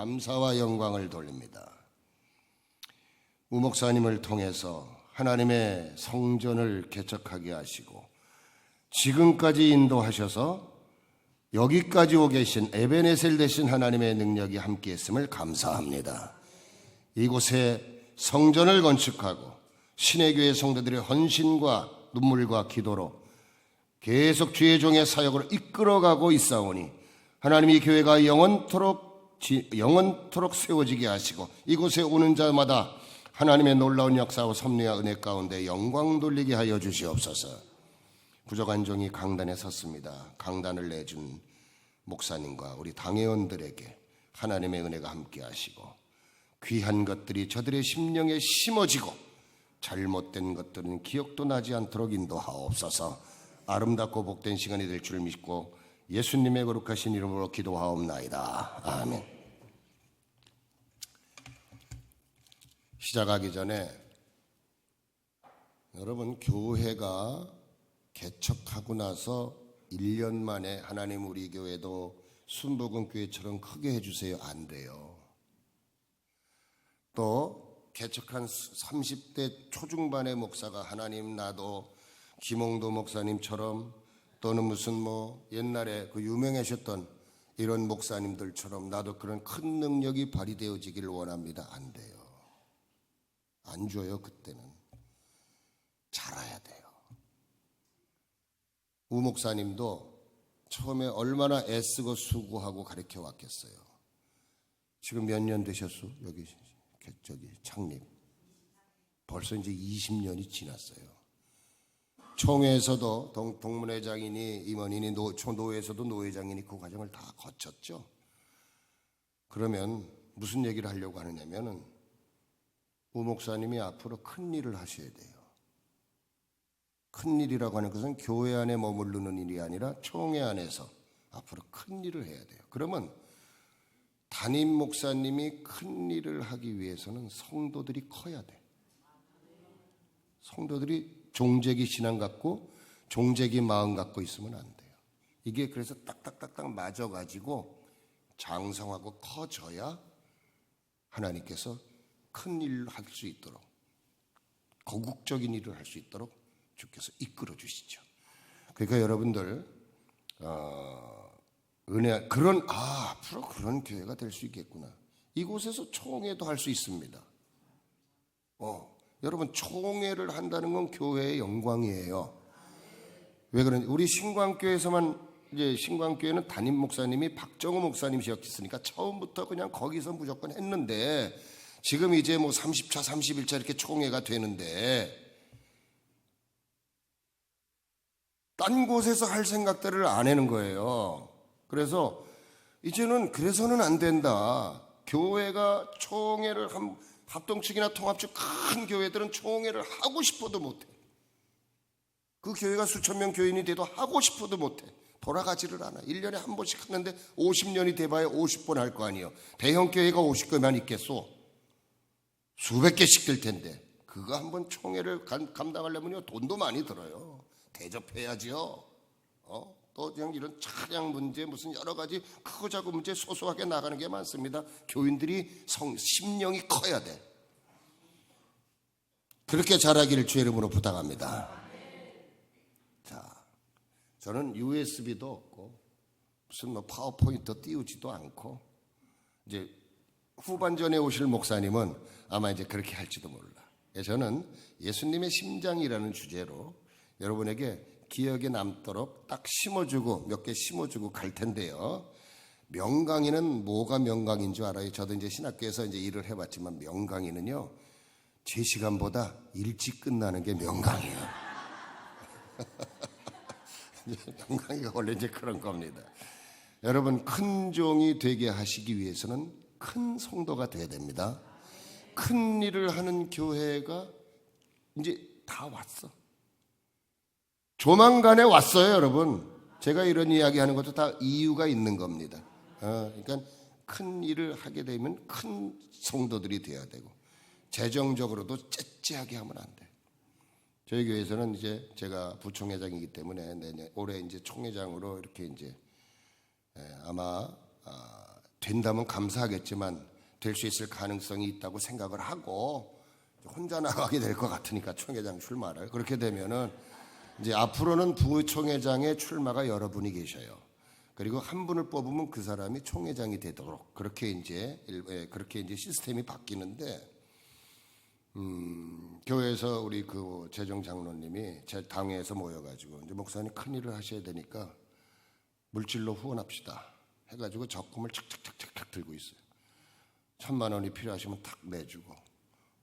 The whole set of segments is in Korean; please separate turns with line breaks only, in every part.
감사와 영광을 돌립니다. 우 목사님을 통해서 하나님의 성전을 개척하게 하시고 지금까지 인도하셔서 여기까지 오 계신 에베네셀 되신 하나님의 능력이 함께했음을 감사합니다. 이곳에 성전을 건축하고 신의 교회 성도들의 헌신과 눈물과 기도로 계속 주의 종의 사역을 이끌어가고 있사오니 하나님이 교회가 영원토록 세워지게 하시고 이곳에 오는 자마다 하나님의 놀라운 역사와 섭리와 은혜 가운데 영광 돌리게 하여 주시옵소서. 부족한 종이 강단에 섰습니다. 강단을 내준 목사님과 우리 당회원들에게 하나님의 은혜가 함께 하시고 귀한 것들이 저들의 심령에 심어지고 잘못된 것들은 기억도 나지 않도록 인도하옵소서. 아름답고 복된 시간이 될 줄 믿고 예수님의 거룩하신 이름으로 기도하옵나이다. 아멘. 시작하기 전에 여러분, 교회가 개척하고 나서 1년 만에 하나님 우리 교회도 순복음교회처럼 크게 해주세요. 안 돼요. 또 개척한 30대 초중반의 목사가 하나님 나도 김홍도 목사님처럼 또는 무슨 옛날에 그 유명하셨던 이런 목사님들처럼 나도 그런 큰 능력이 발휘되어지기를 원합니다. 안 돼요. 안 줘요. 그때는 잘해야 돼요. 우 목사님도 처음에 얼마나 애쓰고 수고하고 가르쳐 왔겠어요. 지금 몇 년 되셨어? 여기 창립 벌써 이제 20년이 지났어요. 총회에서도 동문회장이니 임원이니 초노회에서도 노회장이니 그 과정을 다 거쳤죠. 그러면 무슨 얘기를 하려고 하느냐면은 우 목사님이 앞으로 큰 일을 하셔야 돼요. 큰 일이라고 하는 것은 교회 안에 머무르는 일이 아니라 총회 안에서 앞으로 큰 일을 해야 돼요. 그러면 담임 목사님이 큰 일을 하기 위해서는 성도들이 커야 돼. 성도들이 종재기 신앙 갖고 종재기 마음 갖고 있으면 안 돼요. 이게 그래서 딱딱딱딱 맞아가지고 장성하고 커져야 하나님께서 큰 일을 할 수 있도록 거국적인 일을 할 수 있도록 주께서 이끌어 주시죠. 그러니까 여러분들 은혜 앞으로 그런 교회가 될 수 있겠구나. 이곳에서 총회도 할 수 있습니다. 여러분, 총회를 한다는 건 교회의 영광이에요. 왜 그런지 우리 신광교회에서만 이제 신광교회는 담임 목사님이 박정호 목사님이셨으니까 처음부터 그냥 거기서 무조건 했는데 지금 이제 30차, 31차 이렇게 총회가 되는데 딴 곳에서 할 생각들을 안 하는 거예요. 그래서 이제는 그래서는 안 된다. 교회가 총회를 합동측이나 통합측 큰 교회들은 총회를 하고 싶어도 못해. 그 교회가 수천 명 교인이 돼도 하고 싶어도 못해. 돌아가지를 않아. 1년에 한 번씩 하는데 50년이 돼봐야 50번 할 거 아니에요. 대형 교회가 50개만 있겠소. 수백 개씩 될 텐데 그거 한번 총회를 감당하려면요 돈도 많이 들어요. 대접해야지요. 또 그냥 이런 차량 문제 무슨 여러 가지 크고 작은 문제 소소하게 나가는 게 많습니다. 교인들이 심령이 커야 돼. 그렇게 자라기를 주의 이름으로 부탁합니다. 자, 저는 USB도 없고 무슨 파워포인트 띄우지도 않고 이제 후반전에 오실 목사님은 아마 이제 그렇게 할지도 몰라. 저는 예수님의 심장이라는 주제로 여러분에게 기억에 남도록 딱 심어주고 몇 개 심어주고 갈 텐데요. 명강의는 뭐가 명강인 줄 알아요? 저도 이제 신학교에서 이제 일을 해봤지만 명강의는요 제 시간보다 일찍 끝나는 게 명강이에요. 명강의가 원래 이제 그런 겁니다. 여러분, 큰 종이 되게 하시기 위해서는 큰 성도가 돼야 됩니다. 큰 일을 하는 교회가 이제 다 왔어. 조만간에 왔어요, 여러분. 제가 이런 이야기 하는 것도 다 이유가 있는 겁니다. 그러니까 큰 일을 하게 되면 큰 성도들이 돼야 되고, 재정적으로도 째째하게 하면 안 돼. 저희 교회에서는 이제 제가 부총회장이기 때문에 올해 이제 총회장으로 이렇게 이제 아마 된다면 감사하겠지만 될 수 있을 가능성이 있다고 생각을 하고 혼자 나가게 될 것 같으니까 총회장 출마를 그렇게 되면은 이제 앞으로는 부총회장의 출마가 여러분이 계셔요. 그리고 한 분을 뽑으면 그 사람이 총회장이 되도록 그렇게 이제 시스템이 바뀌는데 교회에서 우리 그 재정 장로님이 제 당회에서 모여가지고 이제 목사님 큰 일을 하셔야 되니까 물질로 후원합시다 해가지고 적금을 착착착착 들고 있어요. 1,000만 원이 필요하시면 탁 내주고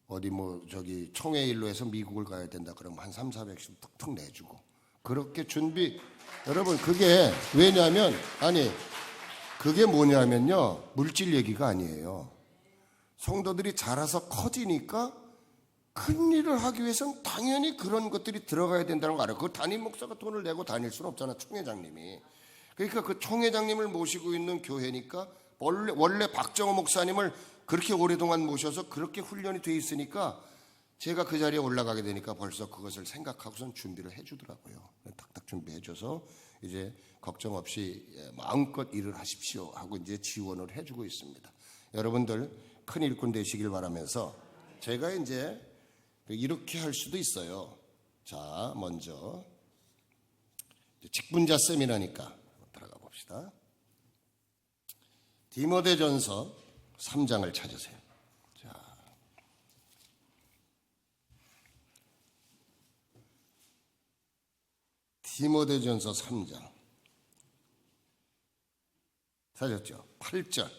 어디 뭐 저기 총회 일로 해서 미국을 가야 된다 그러면 한 300~400씩 툭툭 내주고 그렇게 준비. 여러분 그게 왜냐하면 그게 뭐냐면요 물질 얘기가 아니에요. 성도들이 자라서 커지니까 큰 일을 하기 위해서는 당연히 그런 것들이 들어가야 된다는 거 알아요. 그 담임 목사가 돈을 내고 다닐 수는 없잖아 총회장님이. 그러니까 그 총회장님을 모시고 있는 교회니까 원래 박정호 목사님을 그렇게 오랫동안 모셔서 그렇게 훈련이 돼 있으니까 제가 그 자리에 올라가게 되니까 벌써 그것을 생각하고선 준비를 해주더라고요. 탁탁 준비해줘서 이제 걱정 없이 마음껏 일을 하십시오 하고 이제 지원을 해주고 있습니다. 여러분들 큰 일꾼 되시길 바라면서 제가 이제 이렇게 할 수도 있어요. 자, 먼저 직분자 세미나니까 들어가 봅시다. 디모데전서 3장을 찾으세요. 자, 디모데전서 3장 찾았죠? 8절.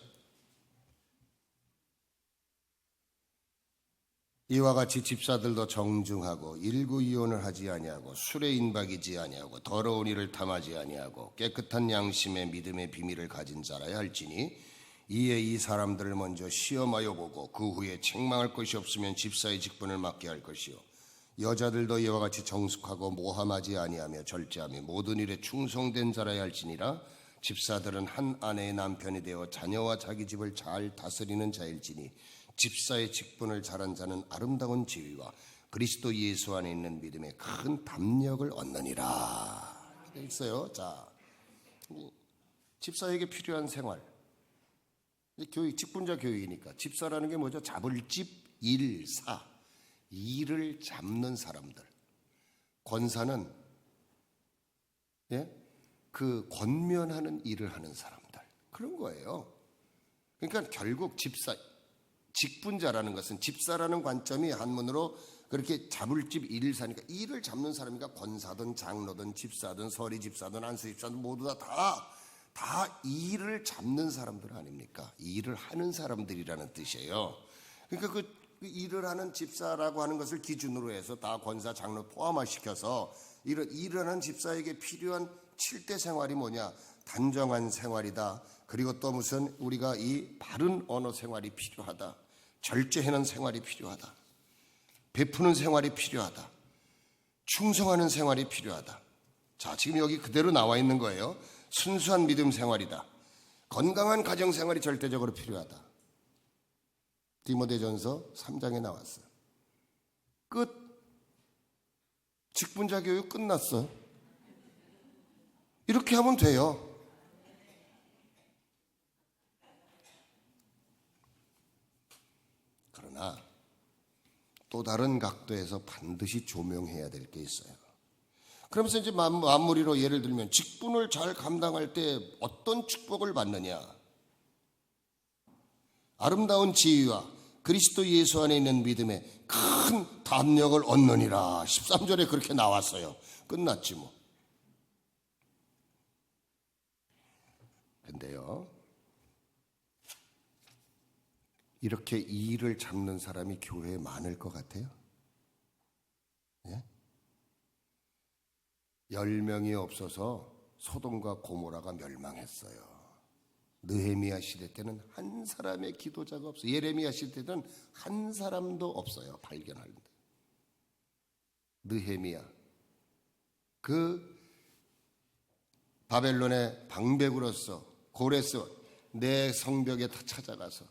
이와 같이 집사들도 정중하고 일구이혼을 하지 아니하고 술에 인박이지 아니하고 더러운 일을 탐하지 아니하고 깨끗한 양심의 믿음의 비밀을 가진 자라야 할지니 이에 이 사람들을 먼저 시험하여 보고 그 후에 책망할 것이 없으면 집사의 직분을 맡게 할 것이요 여자들도 이와 같이 정숙하고 모함하지 아니하며 절제하며 모든 일에 충성된 자라야 할지니라. 집사들은 한 아내의 남편이 되어 자녀와 자기 집을 잘 다스리는 자일지니 집사의 직분을 잘한 자는 아름다운 지위와 그리스도 예수 안에 있는 믿음에 큰 담력을 얻느니라. 되어 있어요. 자, 집사에게 필요한 생활. 교육, 직분자 교육이니까 집사라는 게 뭐죠? 잡을 집, 일사, 일을 잡는 사람들. 권사는 그 권면하는 일을 하는 사람들. 그런 거예요. 그러니까 결국 직분자라는 것은 집사라는 관점이 한문으로 그렇게 잡을 집 일을 사니까 일을 잡는 사람이니까 권사든 장로든 집사든 서리 집사든 안수 집사든 모두 다 일을 잡는 사람들 아닙니까? 일을 하는 사람들이라는 뜻이에요. 그러니까 그 일을 하는 집사라고 하는 것을 기준으로 해서 다 권사 장로 포함을 시켜서 일을 하는 집사에게 필요한 7대 생활이 뭐냐? 단정한 생활이다. 그리고 또 무슨 우리가 이 바른 언어 생활이 필요하다. 절제하는 생활이 필요하다. 베푸는 생활이 필요하다. 충성하는 생활이 필요하다. 자, 지금 여기 그대로 나와 있는 거예요. 순수한 믿음 생활이다. 건강한 가정 생활이 절대적으로 필요하다. 디모데전서 3장에 나왔어요. 끝. 직분자 교육 끝났어. 이렇게 하면 돼요. 그러나 또 다른 각도에서 반드시 조명해야 될 게 있어요. 그러면서 이제 마무리로 예를 들면 직분을 잘 감당할 때 어떤 축복을 받느냐? 아름다운 지위와 그리스도 예수 안에 있는 믿음에 큰 담력을 얻느니라. 13절에 그렇게 나왔어요. 끝났지 뭐. 근데요, 이렇게 일을 잡는 사람이 교회에 많을 것 같아요? 예? 10명이 없어서 소돔과 고모라가 멸망했어요. 느헤미야 시대 때는 한 사람의 기도자가 없어요. 예레미야 시대 때는 한 사람도 없어요. 발견하는데. 느헤미야. 그 바벨론의 방백으로서 고레스 내 성벽에 다 찾아가서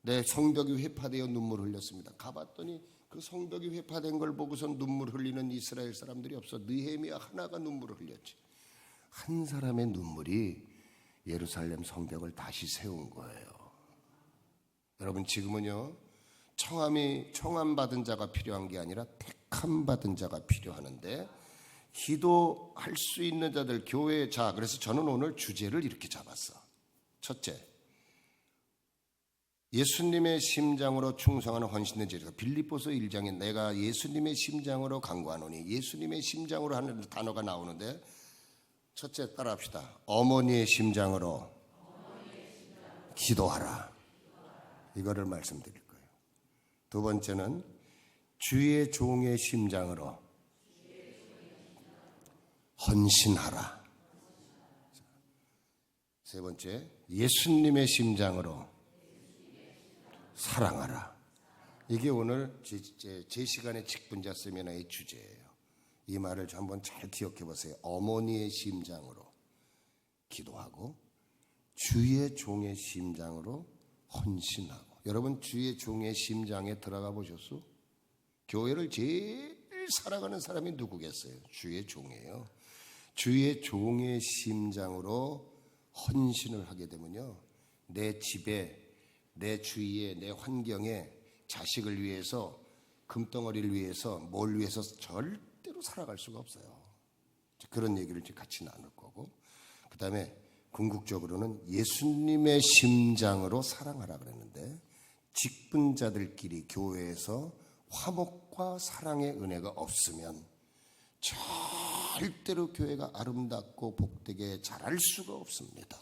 내 성벽이 회파되어 눈물 흘렸습니다. 가봤더니 그 성벽이 회파된 걸 보고선 눈물 흘리는 이스라엘 사람들이 없어. 느헤미야 하나가 눈물을 흘렸지. 한 사람의 눈물이 예루살렘 성벽을 다시 세운 거예요. 여러분, 지금은요, 청함 받은 자가 필요한 게 아니라 택함 받은 자가 필요하는데, 기도할 수 있는 자들, 교회. 자, 그래서 저는 오늘 주제를 이렇게 잡았어. 첫째, 예수님의 심장으로 충성하는 헌신된 제자. 빌립보서 1장에 내가 예수님의 심장으로 간구하노니, 예수님의 심장으로 하는 단어가 나오는데, 첫째 따라합시다. 어머니의 심장으로 기도하라. 이거를 말씀드릴 거예요. 두 번째는 주의 종의 심장으로 헌신하라. 세 번째, 예수님의 심장으로 사랑하라. 이게 오늘 제 시간의 직분자 세미나의 주제예요. 이 말을 한번 잘 기억해 보세요. 어머니의 심장으로 기도하고 주의 종의 심장으로 헌신하고. 여러분, 주의 종의 심장에 들어가 보셨어? 교회를 제일 사랑하는 사람이 누구겠어요? 주의 종이에요. 주의 종의 심장으로 헌신을 하게 되면요, 내 집에, 내 주위에, 내 환경에 자식을 위해서, 금덩어리를 위해서, 뭘 위해서 절대로 살아갈 수가 없어요. 그런 얘기를 같이 나눌 거고, 그 다음에 궁극적으로는 예수님의 심장으로 사랑하라 그랬는데, 직분자들끼리 교회에서 화목과 사랑의 은혜가 없으면 절대로 교회가 아름답고 복되게 자랄 수가 없습니다.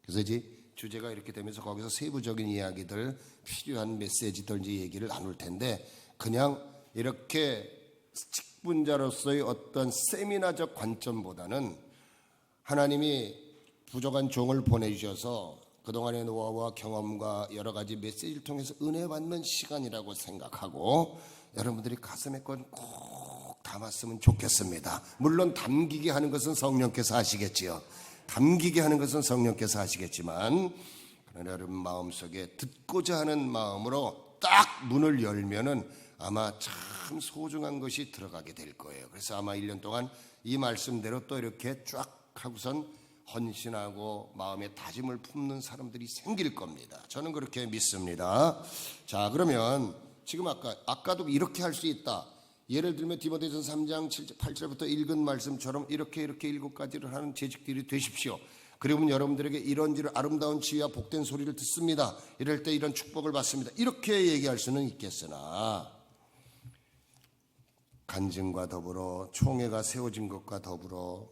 그래서 이제 주제가 이렇게 되면서 거기서 세부적인 이야기들, 필요한 메시지들 이제 얘기를 나눌 텐데, 그냥 이렇게 직분자로서의 어떤 세미나적 관점보다는 하나님이 부족한 종을 보내주셔서 그동안의 노하우와 경험과 여러 가지 메시지를 통해서 은혜 받는 시간이라고 생각하고, 여러분들이 가슴에 꼭 담았으면 좋겠습니다. 물론 담기게 하는 것은 성령께서 하시겠지요. 담기게 하는 것은 성령께서 하시겠지만, 그러나 여러분 마음속에 듣고자 하는 마음으로 딱 문을 열면은 아마 참 소중한 것이 들어가게 될 거예요. 그래서 아마 1년 동안 이 말씀대로 또 이렇게 쫙 하고선 헌신하고 마음의 다짐을 품는 사람들이 생길 겁니다. 저는 그렇게 믿습니다. 자, 그러면 지금 아까도 이렇게 할 수 있다. 예를 들면 디모데전서 3장 8절부터 읽은 말씀처럼 이렇게 7가지를 하는 재직들이 되십시오. 그러면 여러분들에게 이런저런 아름다운 지혜와 복된 소리를 듣습니다. 이럴 때 이런 축복을 받습니다. 이렇게 얘기할 수는 있겠으나, 간증과 더불어 총회가 세워진 것과 더불어,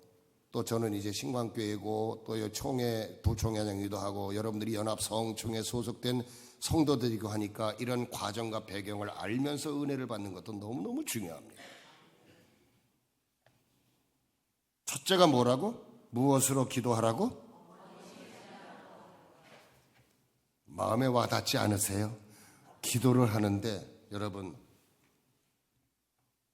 또 저는 이제 신광교회고 또 총회 부총회장이기도 하고 여러분들이 연합성총회에 소속된 성도들이고 하니까 이런 과정과 배경을 알면서 은혜를 받는 것도 너무너무 중요합니다. 첫째가 뭐라고? 무엇으로 기도하라고? 마음에 와닿지 않으세요? 기도를 하는데, 여러분,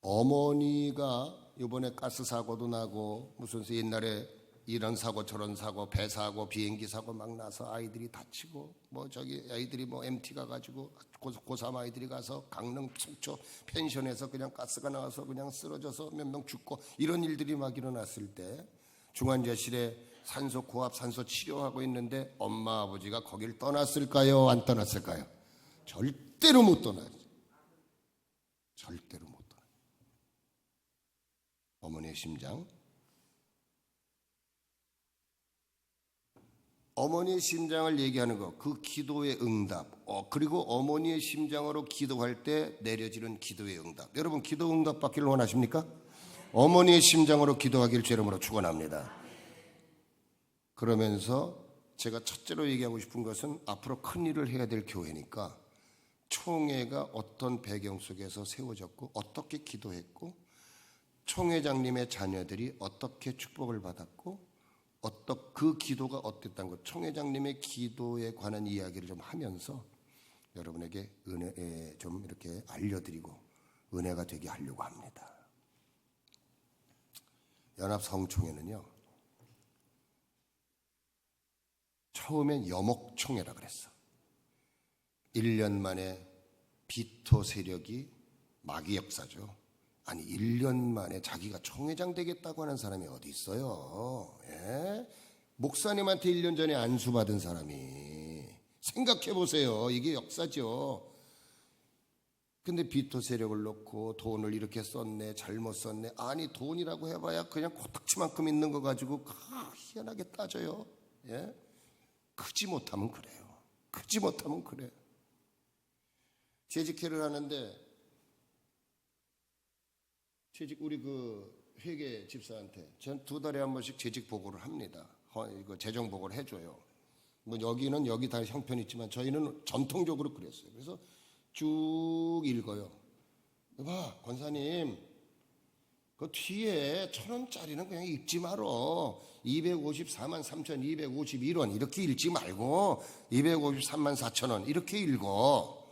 어머니가 이번에 가스 사고도 나고 무슨 옛날에 이런 사고 저런 사고, 배 사고, 비행기 사고 막 나서 아이들이 다치고, 아이들이 MT 가가지고 고3 아이들이 가서 강릉 속초 펜션에서 그냥 가스가 나와서 그냥 쓰러져서 몇 명 죽고, 이런 일들이 막 일어났을 때 중환자실에 고압 산소 치료하고 있는데 엄마 아버지가 거길 떠났을까요? 안 떠났을까요? 절대로 못 떠나죠. 절대로 못 떠나. 어머니의 심장. 어머니의 심장을 얘기하는 것, 그 기도의 응답, 그리고 어머니의 심장으로 기도할 때 내려지는 기도의 응답. 여러분, 기도 응답 받기를 원하십니까? 어머니의 심장으로 기도하기를 주 이름으로 축원합니다. 그러면서 제가 첫째로 얘기하고 싶은 것은, 앞으로 큰 일을 해야 될 교회니까 총회가 어떤 배경 속에서 세워졌고 어떻게 기도했고, 총회장님의 자녀들이 어떻게 축복을 받았고, 그 기도가 어땠다는 것, 총회장님의 기도에 관한 이야기를 좀 하면서 여러분에게 은혜 좀 이렇게 알려드리고 은혜가 되게 하려고 합니다. 연합성총회는요, 처음엔 여목총회라 그랬어. 1년 만에 비토 세력이, 마귀 역사죠. 아니, 1년 만에 자기가 총회장 되겠다고 하는 사람이 어디 있어요? 예? 목사님한테 1년 전에 안수받은 사람이, 생각해 보세요. 이게 역사죠. 근데 비토 세력을 놓고 돈을 이렇게 썼네, 잘못 썼네. 아니, 돈이라고 해봐야 그냥 코딱지만큼 있는 거 가지고 희한하게 따져요. 예? 크지 못하면 그래요. 크지 못하면 그래요. 재직회를 하는데, 우리 회계 집사한테 전 2달에 한 번씩 재직 보고를 합니다. 이거 재정 보고를 해줘요. 뭐 여기는 여기 다 형편이 있지만 저희는 전통적으로 그랬어요. 그래서 쭉 읽어요. 봐, 권사님, 그 뒤에 1,000원짜리는 그냥 읽지 말어. 254만 3,251원 이렇게 읽지 말고 253만 4천원 이렇게 읽어.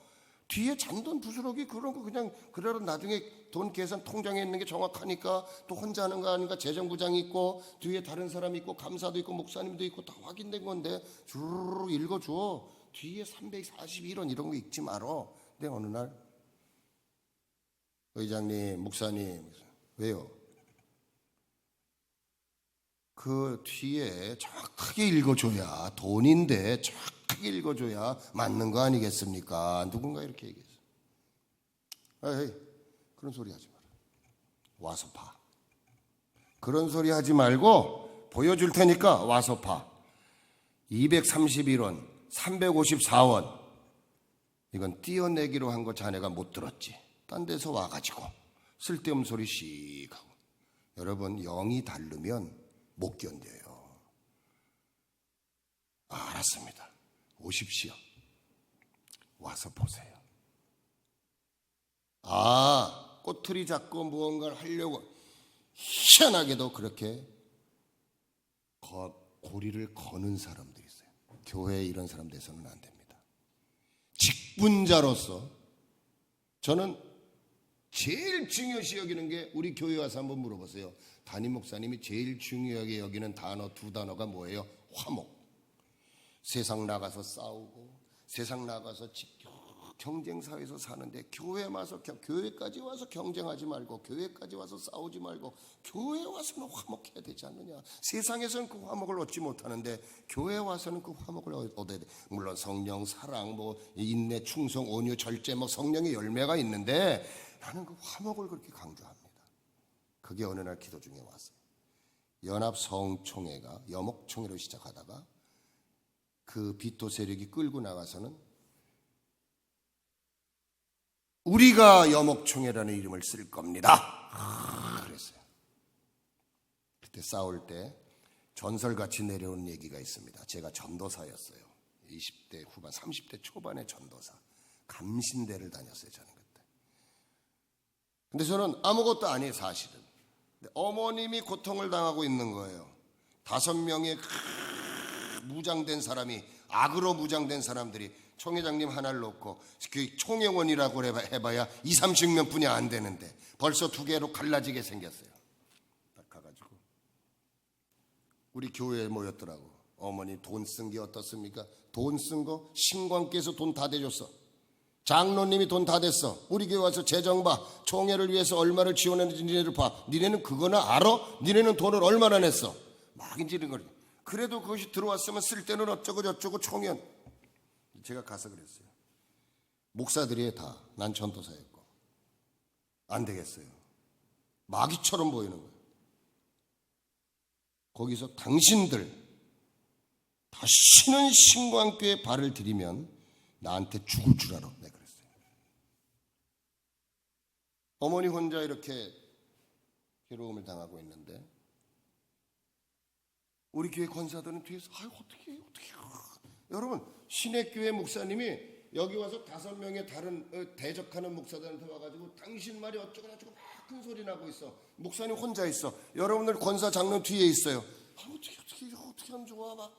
뒤에 잔돈 부스러기 그런 거 그냥 그래도 나중에 돈 계산 통장에 있는 게 정확하니까, 또 혼자 하는 거 아니까 재정부장이 있고 뒤에 다른 사람이 있고 감사도 있고 목사님도 있고 다 확인된 건데 주르르 읽어줘. 뒤에 341원 이런 거 읽지 말어. 근데 어느 날 의장님, 목사님, 왜요? 그 뒤에 정확하게 읽어줘야, 돈인데 정확하게 읽어줘야 맞는 거 아니겠습니까? 누군가 이렇게 얘기했어요. 에이, 그런 소리 하지 마라. 와서 봐. 그런 소리 하지 말고 보여줄 테니까 와서 봐. 231원, 354원. 이건 띄어내기로 한 거 자네가 못 들었지. 딴 데서 와가지고 쓸데없는 소리 씩 하고. 여러분, 영이 다르면 못 견뎌요. 알았습니다. 오십시오. 와서 보세요. 꼬투리 잡고 무언가를 하려고 희한하게도 그렇게 고리를 거는 사람들이 있어요. 교회에 이런 사람 돼서는 안 됩니다. 직분자로서 저는 제일 중요시 여기는 게, 우리 교회 와서 한번 물어보세요. 담임 목사님이 제일 중요하게 여기는 단어, 2단어가 뭐예요? 화목. 세상 나가서 싸우고 세상 나가서 경쟁사회에서 사는데 교회까지 와서 경쟁하지 말고, 교회까지 와서 싸우지 말고 교회 와서는 화목해야 되지 않느냐. 세상에서는 그 화목을 얻지 못하는데 교회 와서는 그 화목을 얻어야 돼. 물론 성령, 사랑, 인내, 충성, 온유, 절제, 성령의 열매가 있는데 나는 그 화목을 그렇게 강조합니다. 그게 어느 날 기도 중에 왔어요. 연합성총회가 여목총회로 시작하다가 그 비토 세력이 끌고 나가서는 우리가 여목총회라는 이름을 쓸 겁니다. 그랬어요. 그때 싸울 때 전설같이 내려온 얘기가 있습니다. 제가 전도사였어요. 20대 후반, 30대 초반의 전도사. 감신대를 다녔어요, 저는 그때. 근데 저는 아무것도 아니에요, 사실은. 근데 어머님이 고통을 당하고 있는 거예요. 5명의 무장된 사람이, 악으로 무장된 사람들이 총회장님 하나를 놓고 그 총회원이라고 해봐야 20-30명 뿐이 안 되는데 벌써 2개로 갈라지게 생겼어요. 딱 가가지고 우리 교회에 모였더라고. 어머니 돈 쓴 게 어떻습니까? 돈 쓴 거 신관께서 돈 다 대줬어. 장로님이 돈 다 댔어. 우리 교회 와서 재정 봐. 총회를 위해서 얼마를 지원했는지 니네를 봐. 니네는 그거나 알아? 니네는 돈을 얼마나 냈어? 막 인지는 거리. 그래도 그것이 들어왔으면 쓸 때는 어쩌고 저쩌고 총회원. 제가 가서 그랬어요. 목사들이 다, 난 전도사였고 안 되겠어요. 마귀처럼 보이는 거예요. 거기서 당신들 다시는 신광교에 발을 들이면 나한테 죽을 줄 알아. 내가 그랬어요. 어머니 혼자 이렇게 괴로움을 당하고 있는데 우리 교회 권사들은 뒤에서 어떻게 여러분, 신액교회 목사님이 여기 와서 5명의 다른 대적하는 목사들한테 와가지고 당신 말이 어쩌고 저쩌고 막 큰 소리 나고 있어. 목사님 혼자 있어. 여러분들 권사 장로 뒤에 있어요. 어떻게 하면 좋아? 막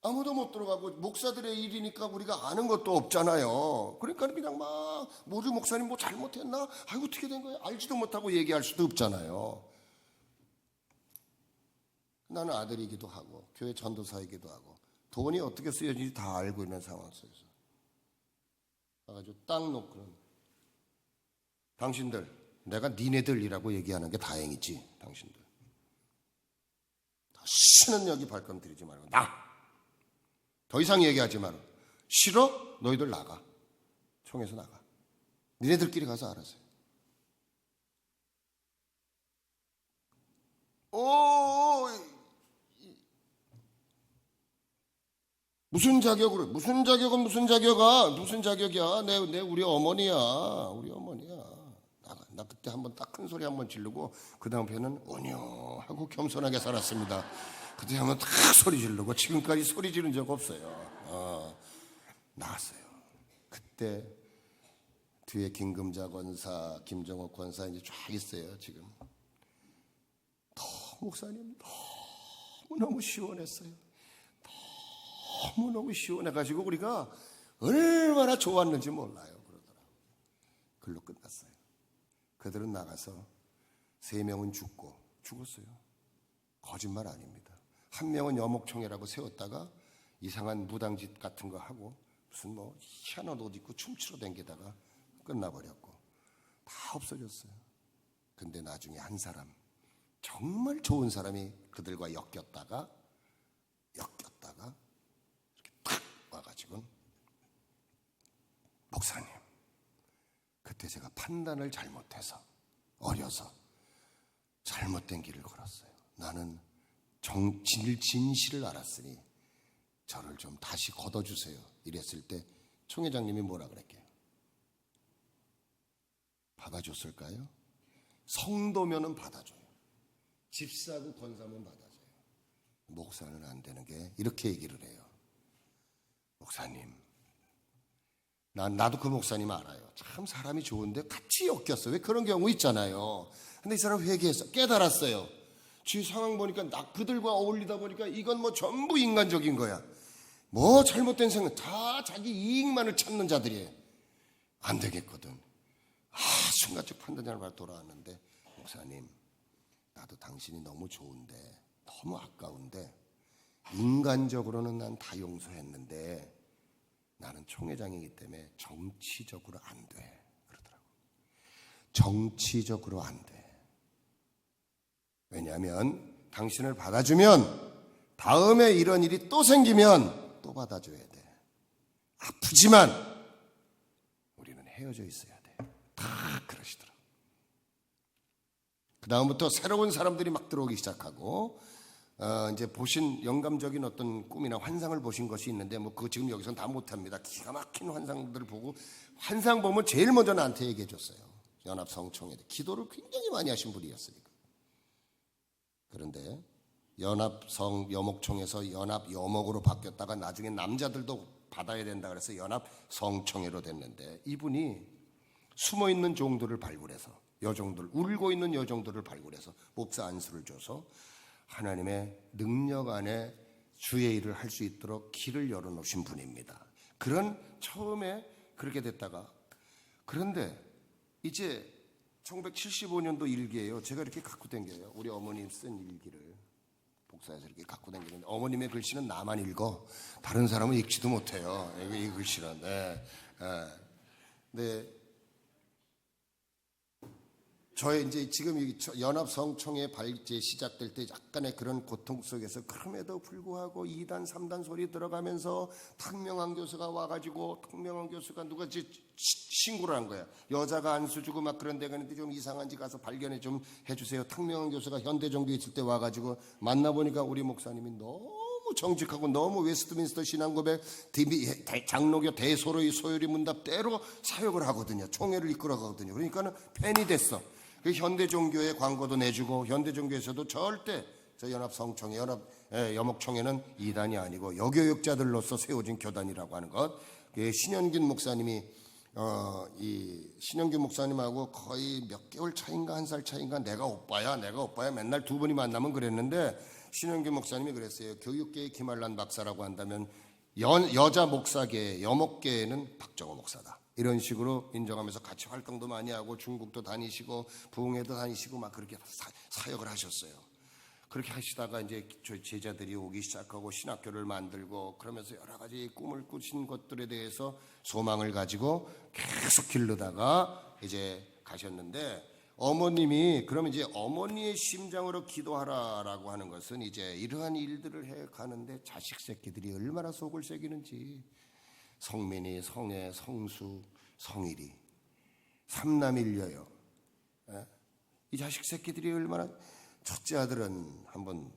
아무도 못 들어가고 목사들의 일이니까 우리가 아는 것도 없잖아요. 그러니까 그냥 막 모두 목사님 뭐 잘못했나? 어떻게 된 거야? 알지도 못하고 얘기할 수도 없잖아요. 나는 아들이기도 하고 교회 전도사이기도 하고 돈이 어떻게 쓰여지는지 다 알고 있는 상황 속에서 가가지고 딱 놓고는 당신들, 내가 니네들이라고 얘기하는 게 다행이지. 당신들 다시는 여기 발걸음 들이지 말고 더 이상 얘기하지 마라. 싫어? 너희들 나가. 총에서 나가. 니네들끼리 가서 알아서 해. 무슨 자격으로? 무슨 자격은 무슨 자격아? 무슨 자격이야? 내 우리 어머니야. 우리 어머니야. 나 그때 한번 딱 큰 소리 한번 지르고 그 다음에는 오뇨 하고 겸손하게 살았습니다. 그때 한번 딱 소리 지르고 지금까지 소리 지른 적 없어요. 나왔어요. 그때 뒤에 김금자 권사, 김정옥 권사 이제 쫙 있어요. 지금 목사님 너무너무 시원했어요. 너무너무 시원해가지고 우리가 얼마나 좋았는지 몰라요. 그러더라고요. 글로 끝났어요. 그들은 나가서 3명은 죽었어요. 거짓말 아닙니다. 한 명은 여목총회라고 세웠다가 이상한 무당짓 같은 거 하고 무슨 희한한 옷 입고 춤추러 댕기다가 끝나버렸고 다 없어졌어요. 근데 나중에 한 사람, 정말 좋은 사람이 그들과 엮였다가 이렇게 탁 와가지고 목사님, 그때 제가 판단을 잘못해서 어려서 잘못된 길을 걸었어요. 나는 진실을 알았으니 저를 좀 다시 걷어주세요. 이랬을 때 총회장님이 뭐라 그랬게요? 받아줬을까요? 성도면은 받아줘요. 집사고 권사면 받아줘요. 목사는 안 되는 게 이렇게 얘기를 해요. 목사님, 나도 그 목사님 알아요. 참 사람이 좋은데 같이 엮였어. 왜 그런 경우 있잖아요. 근데 이 사람 회개해서 깨달았어요. 주위 상황 보니까 그들과 어울리다 보니까 이건 전부 인간적인 거야. 잘못된 생각 다 자기 이익만을 찾는 자들이에요. 안 되겠거든. 순간적 판단을 받아 돌아왔는데 목사님, 나도 당신이 너무 좋은데 너무 아까운데 인간적으로는 난 다 용서했는데 나는 총회장이기 때문에 정치적으로 안 돼. 그러더라고. 정치적으로 안 돼. 왜냐하면 당신을 받아주면 다음에 이런 일이 또 생기면 또 받아줘야 돼. 아프지만 우리는 헤어져 있어야 돼. 다 그러시더라고. 그 다음부터 새로운 사람들이 막 들어오기 시작하고 이제 보신 영감적인 어떤 꿈이나 환상을 보신 것이 있는데 그거 지금 여기서는 다 못합니다. 기가 막힌 환상들을 보고 환상 보면 제일 먼저 나한테 얘기해 줬어요. 연합성총회 기도를 굉장히 많이 하신 분이었으니까. 그런데 여목총에서 연합여목으로 바뀌었다가 나중에 남자들도 받아야 된다 그래서 연합성총회로 됐는데 이분이 숨어있는 종들을 발굴해서 여종들, 울고 있는 여종들을 발굴해서 목사 안수를 줘서 하나님의 능력 안에 주의 일을 할 수 있도록 길을 열어놓으신 분입니다. 처음에 그렇게 됐다가 그런데 이제 1975년도 일기예요. 제가 이렇게 갖고 다녀요. 우리 어머님 쓴 일기를 복사해서 이렇게 갖고 다니는데 어머님의 글씨는 나만 읽어. 다른 사람은 읽지도 못해요. 이 글씨는. 네. 저의 이제 지금 연합성총회 발제 시작될 때 약간의 그런 고통 속에서 그럼에도 불구하고 2단, 3단 소리 들어가면서 탁명한 교수가 와가지고 탁명한 교수가 누가 신고를 한 거야. 여자가 안수 주고 막 그런 데 가는데 좀 이상한지 가서 발견해 좀 해주세요. 탁명한 교수가 현대종교에 있을 때 와가지고 만나보니까 우리 목사님이 너무 정직하고 너무 웨스트민스터 신앙고백 장로교 대소로의 소요리 문답대로 사역을 하거든요. 총회를 이끌어가거든요. 그러니까는 팬이 됐어. 그 현대종교의 광고도 내주고 현대종교에서도 절대 저 연합성총회, 여목총회는 이단이 아니고 여교육자들로서 세워진 교단이라고 하는 것. 신현균 목사님이 신현균 목사님하고 거의 몇 개월 차인가 한 살 차인가 내가 오빠야 맨날 두 분이 만나면 그랬는데 신현균 목사님이 그랬어요. 교육계의 김한란 박사라고 한다면 여자 목사계, 여목계에는 박정호 목사다. 이런 식으로 인정하면서 같이 활동도 많이 하고 중국도 다니시고 부흥회도 다니시고 막 그렇게 사역을 하셨어요. 그렇게 하시다가 이제 제자들이 오기 시작하고 신학교를 만들고 그러면서 여러 가지 꿈을 꾸신 것들에 대해서 소망을 가지고 계속 기르다가 이제 가셨는데 어머님이 그러면 이제 어머니의 심장으로 기도하라라고 하는 것은 이제 이러한 일들을 해 가는데 자식 새끼들이 얼마나 속을 새기는지. 성민이, 성애, 성수, 성일이 삼남일녀요. 이 자식 새끼들이 얼마나. 첫째 아들은 한번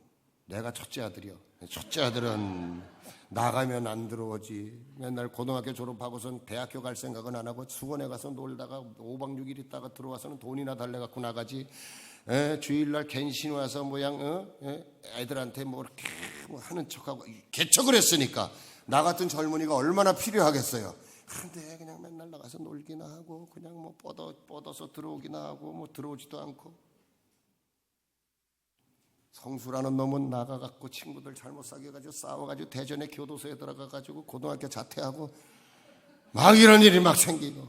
내가 첫째 아들이요. 첫째 아들은 나가면 안 들어오지. 맨날 고등학교 졸업하고선 대학교 갈 생각은 안 하고 수원에 가서 놀다가 5박 6일 있다가 들어와서는 돈이나 달래갖고 나가지. 주일날 갱신 와서 애들한테 뭐 이렇게 뭐 하는 척하고 개척을 했으니까 나 같은 젊은이가 얼마나 필요하겠어요. 그런데 그냥 맨날 나가서 놀기나 하고 그냥 뭐 뻗어서 들어오기나 하고 뭐 들어오지도 않고. 성수라는 놈은 나가갖고 친구들 잘못 사귀어가지고 싸워가지고 대전에 교도소에 들어가가지고 고등학교 자퇴하고 막 이런 일이 막 생기고.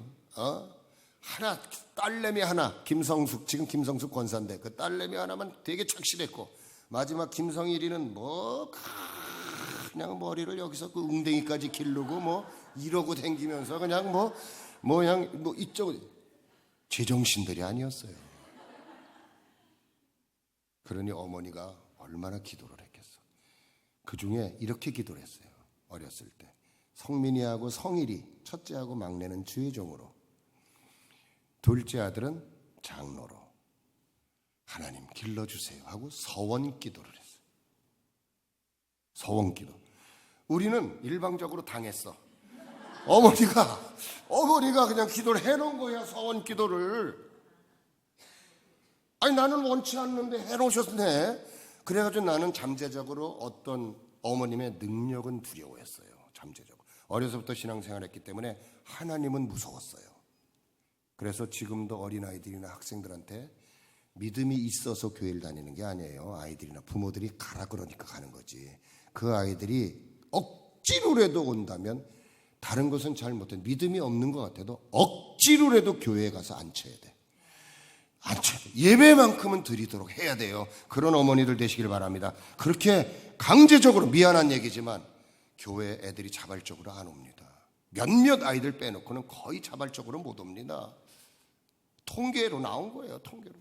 하나 딸내미 하나 김성숙, 지금 김성숙 권사인데 그 딸내미 하나만 되게 착실했고 마지막 김성일이는 뭐 그냥 머리를 여기서 그 웅댕이까지 기르고 뭐 이러고 댕기면서 그냥 그냥 이쪽 제정신들이 아니었어요. 그러니 어머니가 얼마나 기도를 했겠어. 그 중에 이렇게 기도를 했어요. 어렸을 때 성민이하고 성일이, 첫째하고 막내는 주의 종으로, 둘째 아들은 장로로 하나님 길러주세요 하고 서원 기도를 했어요. 서원 기도. 우리는 일방적으로 당했어. 어머니가 그냥 기도를 해놓은 거야. 서원 기도를. 아니 나는 원치 않는데 해놓으셨네. 그래가지고 나는 잠재적으로 어떤 어머님의 능력은 두려워했어요. 잠재적으로. 어려서부터 신앙생활했기 때문에 하나님은 무서웠어요. 그래서 지금도 어린아이들이나 학생들한테 믿음이 있어서 교회를 다니는 게 아니에요. 아이들이나 부모들이 가라 그러니까 가는 거지. 그 아이들이 억지로라도 온다면 다른 것은 잘 못해. 믿음이 없는 것 같아도 억지로라도 교회에 가서 앉혀야 돼. 예배만큼은 드리도록 해야 돼요. 그런 어머니들 되시길 바랍니다. 그렇게 강제적으로, 미안한 얘기지만 교회 애들이 자발적으로 안 옵니다. 몇몇 아이들 빼놓고는 거의 자발적으로 못 옵니다. 통계로 나온 거예요. 통계로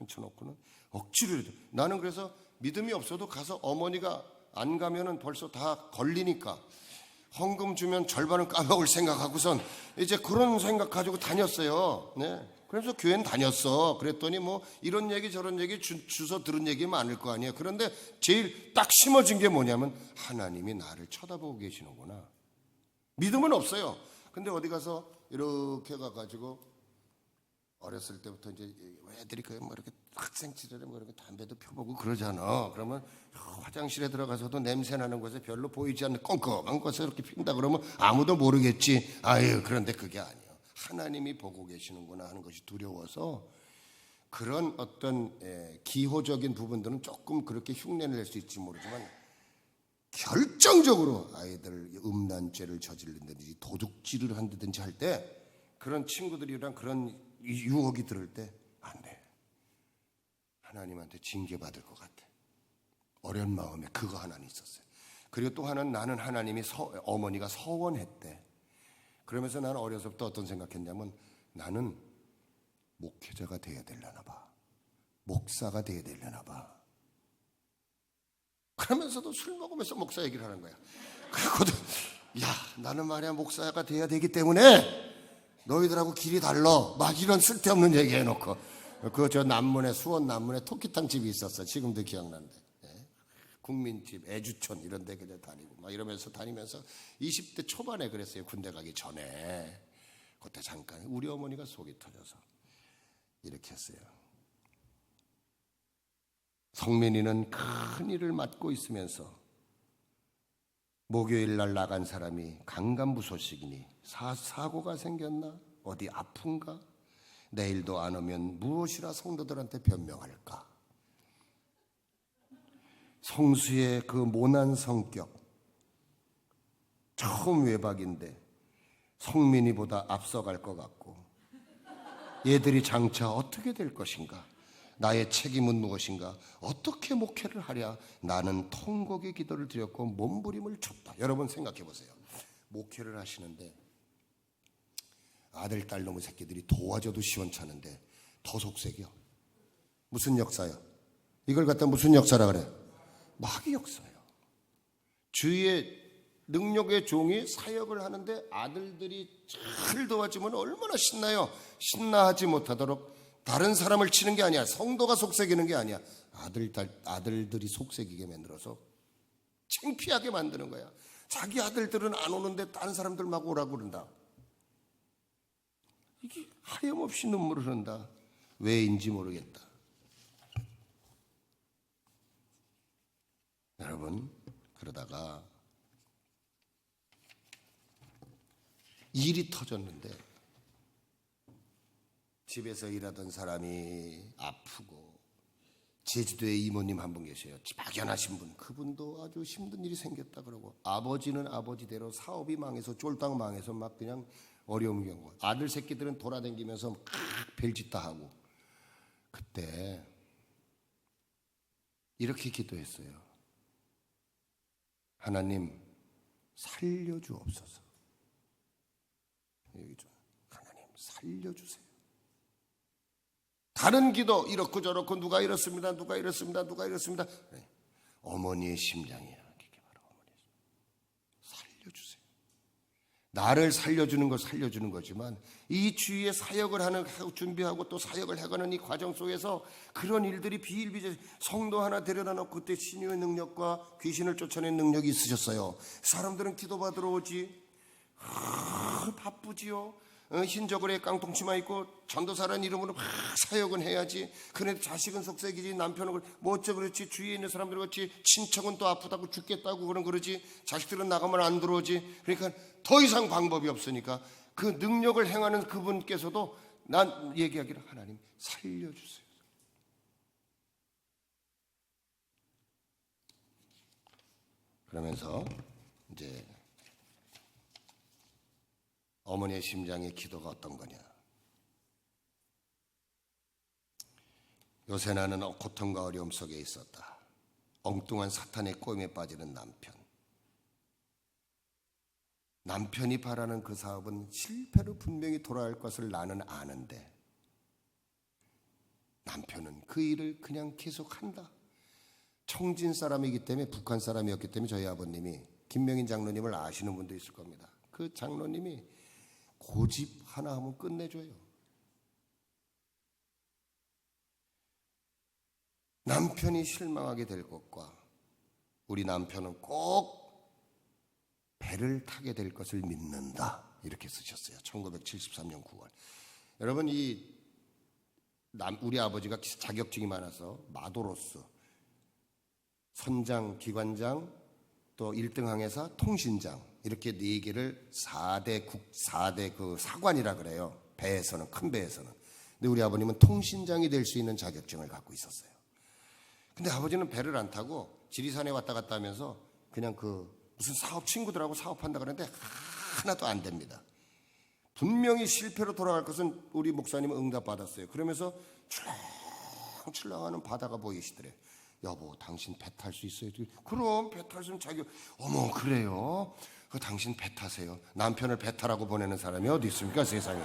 쳐놓고는 억지로라도. 나는 그래서 믿음이 없어도 가서 어머니가 안 가면은 벌써 다 걸리니까 헌금 주면 절반은 까먹을 생각하고선 이제 그런 생각 가지고 다녔어요. 네. 그래서 교회는 다녔어. 그랬더니 뭐 이런 얘기 저런 얘기 주워 들은 얘기 많을 거 아니에요. 그런데 제일 딱 심어진 게 뭐냐면 하나님이 나를 쳐다보고 계시는구나. 믿음은 없어요. 근데 어디 가서 이렇게 가가지고 어렸을 때부터 이제 애들이 뭐 이렇게 학생 시절에 뭐 이렇게 담배도 펴보고 그러잖아. 그러면 화장실에 들어가서도 냄새 나는 곳에 별로 보이지 않는 껌껌한 곳에 이렇게 핀다 그러면 아무도 모르겠지. 아유, 그런데 그게 아니에요. 하나님이 보고 계시는구나 하는 것이 두려워서 그런 어떤 기호적인 부분들은 조금 그렇게 흉내를 낼 수 있을지 모르지만 결정적으로 아이들 음란죄를 저지른다든지 도둑질을 한다든지 할 때 그런 친구들이랑 그런 유혹이 들을 때 안 돼. 하나님한테 징계받을 것 같아. 어려운 마음에 그거 하나는 있었어요. 그리고 또 하나는 나는 하나님이 어머니가 서원했대. 그러면서 나는 어려서부터 어떤 생각했냐면 나는 목회자가 돼야 되려나 봐. 목사가 돼야 되려나 봐. 그러면서도 술 먹으면서 목사 얘기를 하는 거야. 그러고도 나는 말이야 목사가 돼야 되기 때문에 너희들하고 길이 달라. 막 이런 쓸데없는 얘기 해놓고 저 남문에 수원 남문에 토끼탕 집이 있었어. 지금도 기억난대. 국민집, 애주촌 이런 데 그냥 다니고 막 이러면서 다니면서 20대 초반에 그랬어요. 군대 가기 전에. 그때 잠깐 우리 어머니가 속이 터져서 이렇게 했어요. 성민이는 큰 일을 맡고 있으면서 목요일 날 나간 사람이 강간부소식이니 사고가 생겼나? 어디 아픈가? 내일도 안 오면 무엇이라 성도들한테 변명할까? 성수의 그 모난 성격, 처음 외박인데 성민이보다 앞서갈 것 같고 얘들이 장차 어떻게 될 것인가? 나의 책임은 무엇인가? 어떻게 목회를 하랴? 나는 통곡의 기도를 드렸고 몸부림을 쳤다. 여러분 생각해 보세요. 목회를 하시는데 아들, 딸 놈의 새끼들이 도와줘도 시원찮은데 더 속색이요. 무슨 역사요? 이걸 갖다 무슨 역사라 그래? 마귀 역사요. 주의 능력의 종이 사역을 하는데 아들들이 잘 도와주면 얼마나 신나요. 신나하지 못하도록 다른 사람을 치는 게 아니야. 성도가 속색이는 게 아니야. 아들들이 속색이게 만들어서 창피하게 만드는 거야. 자기 아들들은 안 오는데 다른 사람들 막 오라고 그런다. 이게 하염없이 눈물을 흘린다. 왜인지 모르겠다. 여러분, 그러다가 일이 터졌는데 집에서 일하던 사람이 아프고 제주도에 이모님 한 분 계세요. 막연하신 분. 그분도 아주 힘든 일이 생겼다 그러고 아버지는 아버지대로 사업이 망해서 쫄딱 망해서 막 그냥 어려운 경우. 아들 새끼들은 돌아다니면서 막 별짓 다 하고. 그때 이렇게 기도했어요. 하나님 살려주옵소서. 여기 좀 하나님 살려주세요. 다른 기도 이렇고 저렇고 누가 이렇습니다. 누가 이렇습니다. 누가 이렇습니다. 네. 어머니의 심장이야. 이게 바로 어머니의 심장. 살려주세요. 나를 살려주는 거 살려주는 거지만 이 주위에 사역을 하는 준비하고 또 사역을 해가는 이 과정 속에서 그런 일들이 비일비재 성도 하나 데려다 놓고 그때 신유의 능력과 귀신을 쫓아낸 능력이 있으셨어요. 사람들은 기도받으러 오지. 바쁘지요. 흰저고리에 깡통치마 입고 전도사라는 이름으로 막 사역은 해야지. 그런데 자식은 속색이지. 남편은 뭐 어째 그렇지. 주위에 있는 사람들 같이 친척은 또 아프다고 죽겠다고 그러지. 자식들은 나가면 안 들어오지. 그러니까 더 이상 방법이 없으니까 그 능력을 행하는 그분께서도 난 얘기하기를 하나님 살려주세요. 그러면서 이제 어머니의 심장의 기도가 어떤 거냐. 요새 나는 고통과 어려움 속에 있었다. 엉뚱한 사탄의 꼬임에 빠지는 남편. 남편이 바라는 그 사업은 실패로 분명히 돌아갈 것을 나는 아는데 남편은 그 일을 그냥 계속한다. 청진 사람이기 때문에 북한 사람이었기 때문에 저희 아버님이 김명인 장로님을 아시는 분도 있을 겁니다. 그 장로님이 고집 하나 하면 끝내줘요. 남편이 실망하게 될 것과 우리 남편은 꼭 배를 타게 될 것을 믿는다. 이렇게 쓰셨어요. 1973년 9월. 여러분 우리 아버지가 자격증이 많아서 마도로스, 선장, 기관장, 또 1등 항해사, 통신장 이렇게 4개를 4대 그 사관이라 그래요. 배에서는, 큰 배에서는. 근데 우리 아버님은 통신장이 될 수 있는 자격증을 갖고 있었어요. 근데 아버지는 배를 안 타고 지리산에 왔다 갔다 하면서 그냥 무슨 친구들하고 사업한다 그러는데 하나도 안 됩니다. 분명히 실패로 돌아갈 것은 우리 목사님은 응답받았어요. 그러면서 출렁출렁하는 바다가 보이시더래. 여보, 당신 배 탈 수 있어요? 그럼 배 탈 수 있는 자격. 어머, 그래요? 당신 배 타세요. 남편을 배 타라고 보내는 사람이 어디 있습니까, 세상에.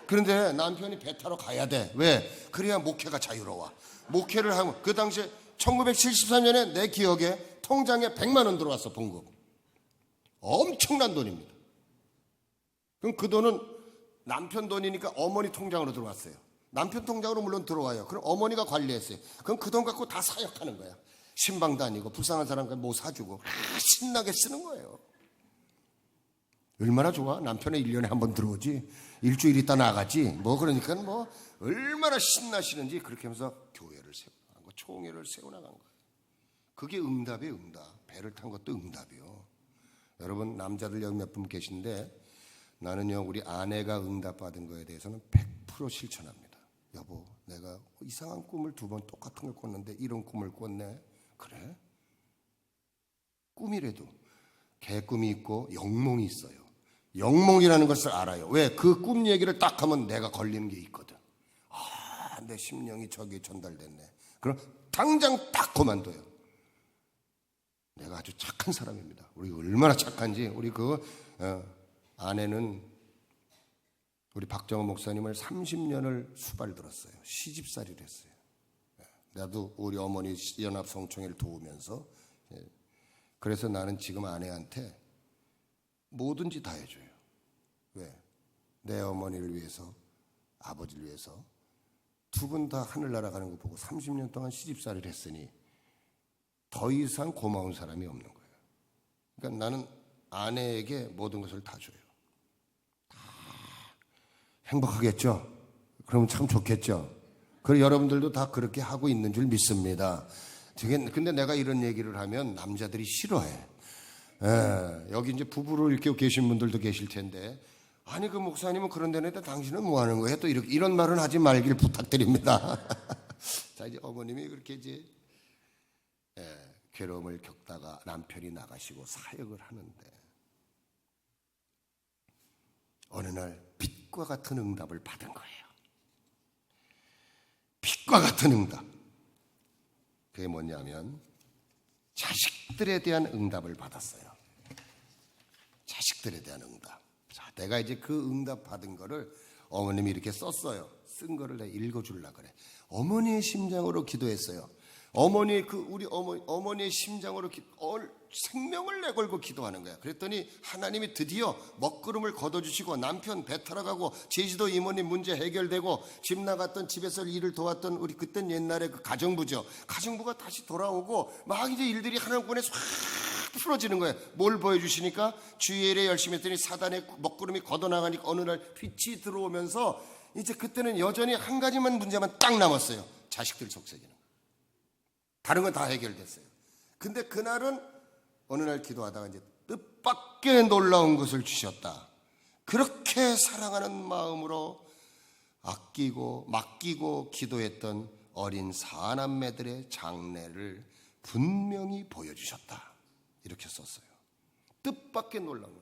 그런데 남편이 배 타러 가야 돼. 왜? 그래야 목회가 자유로워. 목회를 하면 그 당시에 1973년에 내 기억에 통장에 100만 원 들어왔어, 봉급. 엄청난 돈입니다. 그럼 그 돈은 남편 돈이니까 어머니 통장으로 들어왔어요. 남편 통장으로 물론 들어와요. 그럼 어머니가 관리했어요. 그럼 그 돈 갖고 다 사역하는 거야. 신방 다니고 불쌍한 사람과 뭐 사주고 신나게 쓰는 거예요. 얼마나 좋아? 남편은 1년에 한 번 들어오지. 일주일 있다 나가지. 뭐 그러니까 뭐 얼마나 신나시는지 그렇게 하면서 교회를 세워나간 거, 총회를 세워나간 거예요. 그게 응답이에요, 응답. 배를 탄 것도 응답이요. 여러분 남자들 여기 몇 분 계신데 나는요 우리 아내가 응답받은 거에 대해서는 100% 실천합니다. 여보, 내가 이상한 꿈을 2번 똑같은 걸 꿨는데 이런 꿈을 꿨네. 그래? 꿈이라도 개꿈이 있고 영몽이 있어요. 영몽이라는 것을 알아요. 왜? 그 꿈 얘기를 딱 하면 내가 걸리는 게 있거든. 아, 내 심령이 저기에 전달됐네. 그럼 당장 딱 그만둬요. 내가 아주 착한 사람입니다. 우리 얼마나 착한지. 우리 아내는 우리 박정호 목사님을 30년을 수발 들었어요. 시집살이를 했어요. 나도 우리 어머니 연합성총회를 도우면서, 그래서 나는 지금 아내한테 뭐든지 다 해줘요. 왜? 내 어머니를 위해서, 아버지를 위해서 두 분 다 하늘나라 가는 거 보고 30년 동안 시집살이를 했으니 더 이상 고마운 사람이 없는 거예요. 그러니까 나는 아내에게 모든 것을 다 줘요. 다 행복하겠죠? 그러면 참 좋겠죠? 그리고 여러분들도 다 그렇게 하고 있는 줄 믿습니다. 근데 내가 이런 얘기를 하면 남자들이 싫어해. 여기 이제 부부로 이렇게 계신 분들도 계실 텐데, 아니 그 목사님은 그런 데는데 당신은 뭐 하는 거예요? 또 이렇게 이런 말은 하지 말길 부탁드립니다. 자, 이제 어머님이 그렇게 이제 괴로움을 겪다가 남편이 나가시고 사역을 하는데 어느 날 빛과 같은 응답을 받은 거예요. 빛과 같은 응답. 그게 뭐냐면 자식들에 대한 응답을 받았어요. 자식들에 대한 응답. 자, 내가 이제 그 응답 받은 거를 어머님이 이렇게 썼어요. 쓴 거를 내가 읽어주려고 그래. 어머니의 심장으로 기도했어요. 우리 어머니의 심장으로 생명을 내걸고 기도하는 거야. 그랬더니 하나님이 드디어 먹구름을 걷어주시고 남편 배 타러 가고 제주도 이모님 문제 해결되고 집 나갔던 집에서 일을 도왔던 우리 그땐 옛날에 그 가정부죠. 가정부가 다시 돌아오고 막 이제 일들이 하나님권에 싹 풀어지는 거예요. 뭘 보여주시니까 주의 일에 열심히 했더니 사단의 먹구름이 걷어나가니까 어느 날 빛이 들어오면서 이제 그때는 여전히 한 가지만 문제만 딱 남았어요. 자식들 속삭이는 거. 다른 건 다 해결됐어요. 근데 그날은 어느 날 기도하다가 이제 뜻밖의 놀라운 것을 주셨다. 그렇게 사랑하는 마음으로 아끼고 맡기고 기도했던 어린 사남매들의 장래를 분명히 보여주셨다. 이렇게 썼어요. 뜻밖의 놀라운.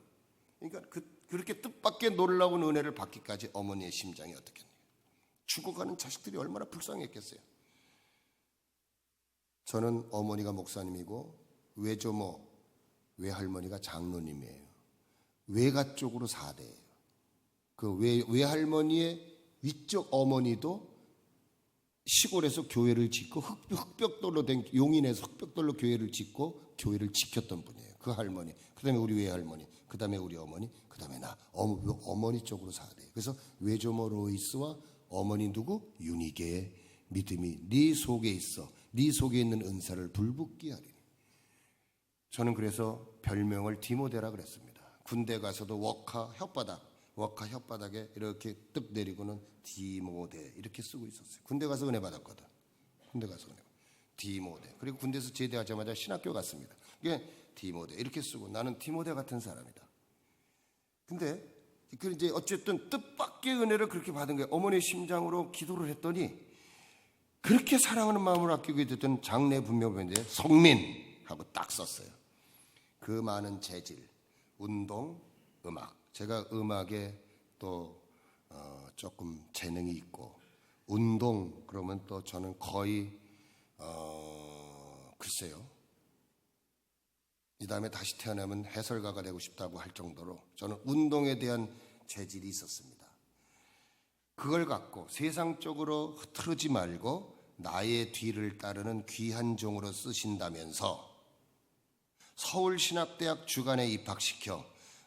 그러니까 그렇게 뜻밖의 놀라운 은혜를 받기까지 어머니의 심장이 어떻겠냐. 죽어가는 자식들이 얼마나 불쌍했겠어요. 저는 어머니가 목사님이고 외조모, 외할머니가 장로님이에요. 외가 쪽으로 4대예요. 그 외할머니의 위쪽 어머니도 시골에서 교회를 짓고 흑벽돌로 된 용인에서 흑벽돌로 교회를 짓고 교회를 지켰던 분이에요. 그 할머니, 그 다음에 우리 외할머니, 그 다음에 우리 어머니, 그 다음에 나 어머니 쪽으로 4대. 그래서 외조모 로이스와 어머니 누구? 유니게의 믿음이 네 속에 있어. 네 속에 있는 은사를 불붙게 하리니. 저는 그래서 별명을 디모데라 그랬습니다. 군대 가서도 워카 혓바닥에 이렇게 뜩 내리고는 디모데 이렇게 쓰고 있었어요. 군대 가서 은혜 받았거든. 디모데. 그리고 군대에서 제대하자마자 신학교 갔습니다. 이게 디모데 이렇게 쓰고 나는 디모데 같은 사람이다. 근데 이제 어쨌든 뜻밖의 은혜를 그렇게 받은 거예요. 어머니의 심장으로 기도를 했더니 그렇게 사랑하는 마음으로 아끼게 됐던 장래 분명인데 성민하고 딱 썼어요. 그 많은 재질, 운동, 음악. 제가 음악에 또 조금 재능이 있고 운동 그러면 또 저는 거의 글쎄요. 이 다음에 다시 태어나면 해설가가 되고 싶다고 할 정도로 저는 운동에 대한 재질이 있었습니다. 그걸 갖고 세상적으로 흐트러지 말고 나의 뒤를 따르는 귀한 종으로 쓰신다면서 서울신학대학 주간에 입학시켜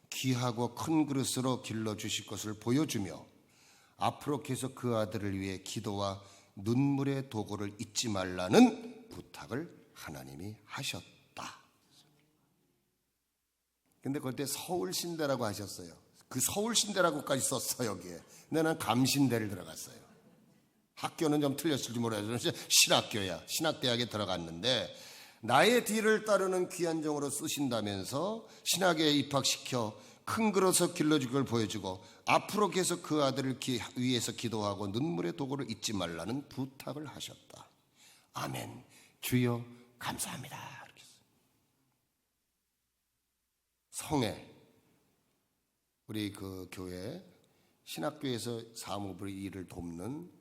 귀하고 큰 그릇으로 길러주실 것을 보여주며 앞으로 계속 그 아들을 위해 기도와 눈물의 도구를 잊지 말라는 부탁을 하나님이 하셨다. 근데 그때 서울신대라고 하셨어요. 그 서울신대라고까지 썼어 여기에. 근데 난 감신대를 들어갔어요. 학교는 좀 틀렸을지 모르겠어요. 신학교야. 신학대학에 들어갔는데 나의 뒤를 따르는 귀한 종으로 쓰신다면서 신학에 입학시켜 큰 그릇을 길러줄 걸 보여주고 앞으로 계속 그 아들을 위해서 기도하고 눈물의 도구를 잊지 말라는 부탁을 하셨다. 아멘. 주여 감사합니다. 이렇게 성회 우리 그 교회 신학교에서 사무부의 일을 돕는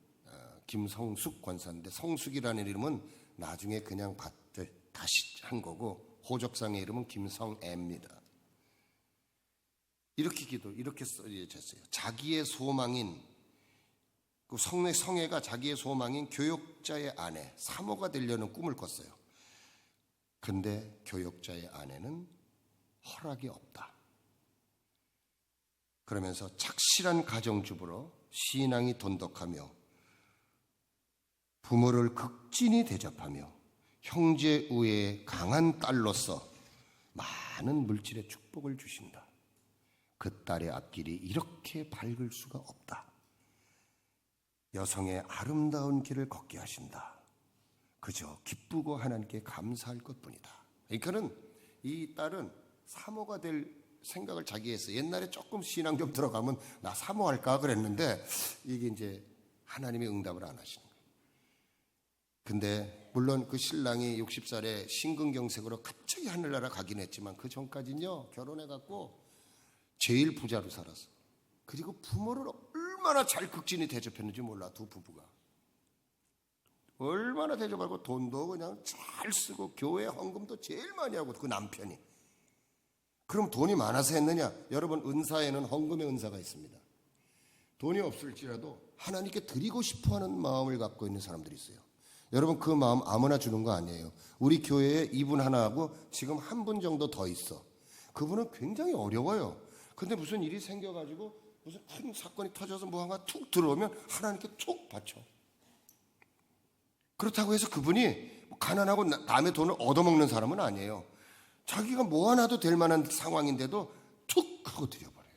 김성숙 권사인데 성숙이라는 이름은 나중에 그냥 다시 한 거고 호적상의 이름은 김성애입니다. 이렇게 써졌어요. 자기의 소망인, 그 성애가 자기의 소망인 교역자의 아내, 사모가 되려는 꿈을 꿨어요. 근데 교역자의 아내는 허락이 없다. 그러면서 착실한 가정주부로 신앙이 돈독하며 부모를 극진히 대접하며 형제 우애의 강한 딸로서 많은 물질의 축복을 주신다. 그 딸의 앞길이 이렇게 밝을 수가 없다. 여성의 아름다운 길을 걷게 하신다. 그저 기쁘고 하나님께 감사할 것뿐이다. 그러니까는 이 딸은 사모가 될 생각을 자기 했어요. 옛날에 조금 신앙 좀 들어가면 나 사모할까 그랬는데 이게 이제 하나님의 응답을 안 하시는 거예요. 근데 물론 그 신랑이 60살에 심근경색으로 갑자기 하늘나라 가긴 했지만 그 전까지는요, 결혼해갖고 제일 부자로 살았어. 그리고 부모를 얼마나 잘 극진히 대접했는지 몰라. 두 부부가 얼마나 대접하고 돈도 그냥 잘 쓰고 교회 헌금도 제일 많이 하고, 그 남편이. 그럼 돈이 많아서 했느냐? 여러분, 은사에는 헌금의 은사가 있습니다. 돈이 없을지라도 하나님께 드리고 싶어하는 마음을 갖고 있는 사람들이 있어요. 여러분, 그 마음 아무나 주는 거 아니에요. 우리 교회에 이분 하나하고 지금 한 분 정도 더 있어. 그분은 굉장히 어려워요. 근데 무슨 일이 생겨가지고 무슨 큰 사건이 터져서 뭐 하나 툭 들어오면 하나님께 툭 바쳐. 그렇다고 해서 그분이 가난하고 남의 돈을 얻어먹는 사람은 아니에요. 자기가 뭐 하나도 될 만한 상황인데도 툭 하고 드려버려요.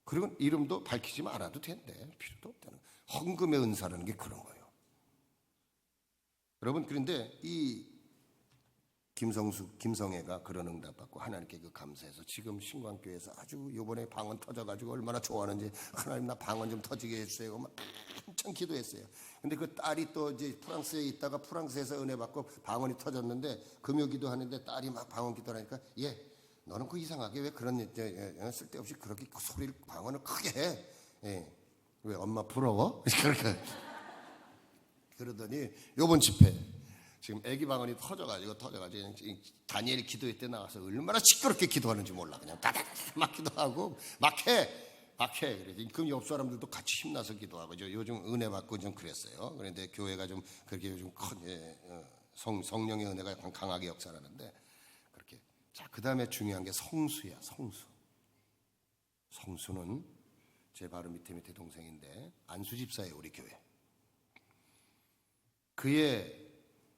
그리고 이름도 밝히지 말아도 된대. 필요도 없다는. 헌금의 은사라는 게 그런 거예요. 여러분, 그런데 이 김성애가 그런 응답 받고 하나님께 그 감사해서 지금 신광교회에서 아주 요번에 방언 터져가지고 얼마나 좋아하는지, 하나님 나 방언 좀 터지게 해주세요. 막 한참 기도했어요. 근데 그 딸이 또 이제 프랑스에 있다가 프랑스에서 은혜 받고 방언이 터졌는데 금요 기도하는데 딸이 막 방언 기도하니까, 예, 너는 그 이상하게 왜 그런 쓸데없이 그렇게 소리를 방언을 크게 해? 예, 왜 엄마 부러워? 그러더니 요번 집회 지금 애기 방언이 터져가지고 다니엘이 기도회 때 나와서 얼마나 시끄럽게 기도하는지 몰라. 그냥 다다다다 막 기도하고 막해. 그럼 옆 사람들도 같이 힘나서 기도하고. 요즘 은혜 받고 좀 그랬어요. 그런데 교회가 좀 그렇게 요즘 성령의 은혜가 강하게 역사하는데 그렇게. 자, 그 다음에 중요한 게 성수야. 성수는 제 바로 밑에 동생인데 안수 집사예요, 우리 교회. 그의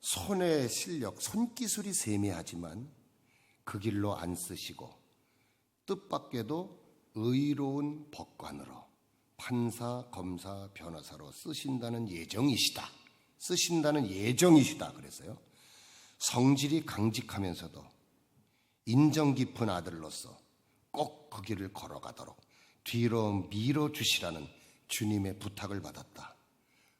손의 실력, 손기술이 세미하지만 그 길로 안 쓰시고 뜻밖에도 의로운 법관으로 판사, 검사, 변호사로 쓰신다는 예정이시다 그랬어요. 성질이 강직하면서도 인정 깊은 아들로서 꼭 그 길을 걸어가도록 뒤로 밀어주시라는 주님의 부탁을 받았다.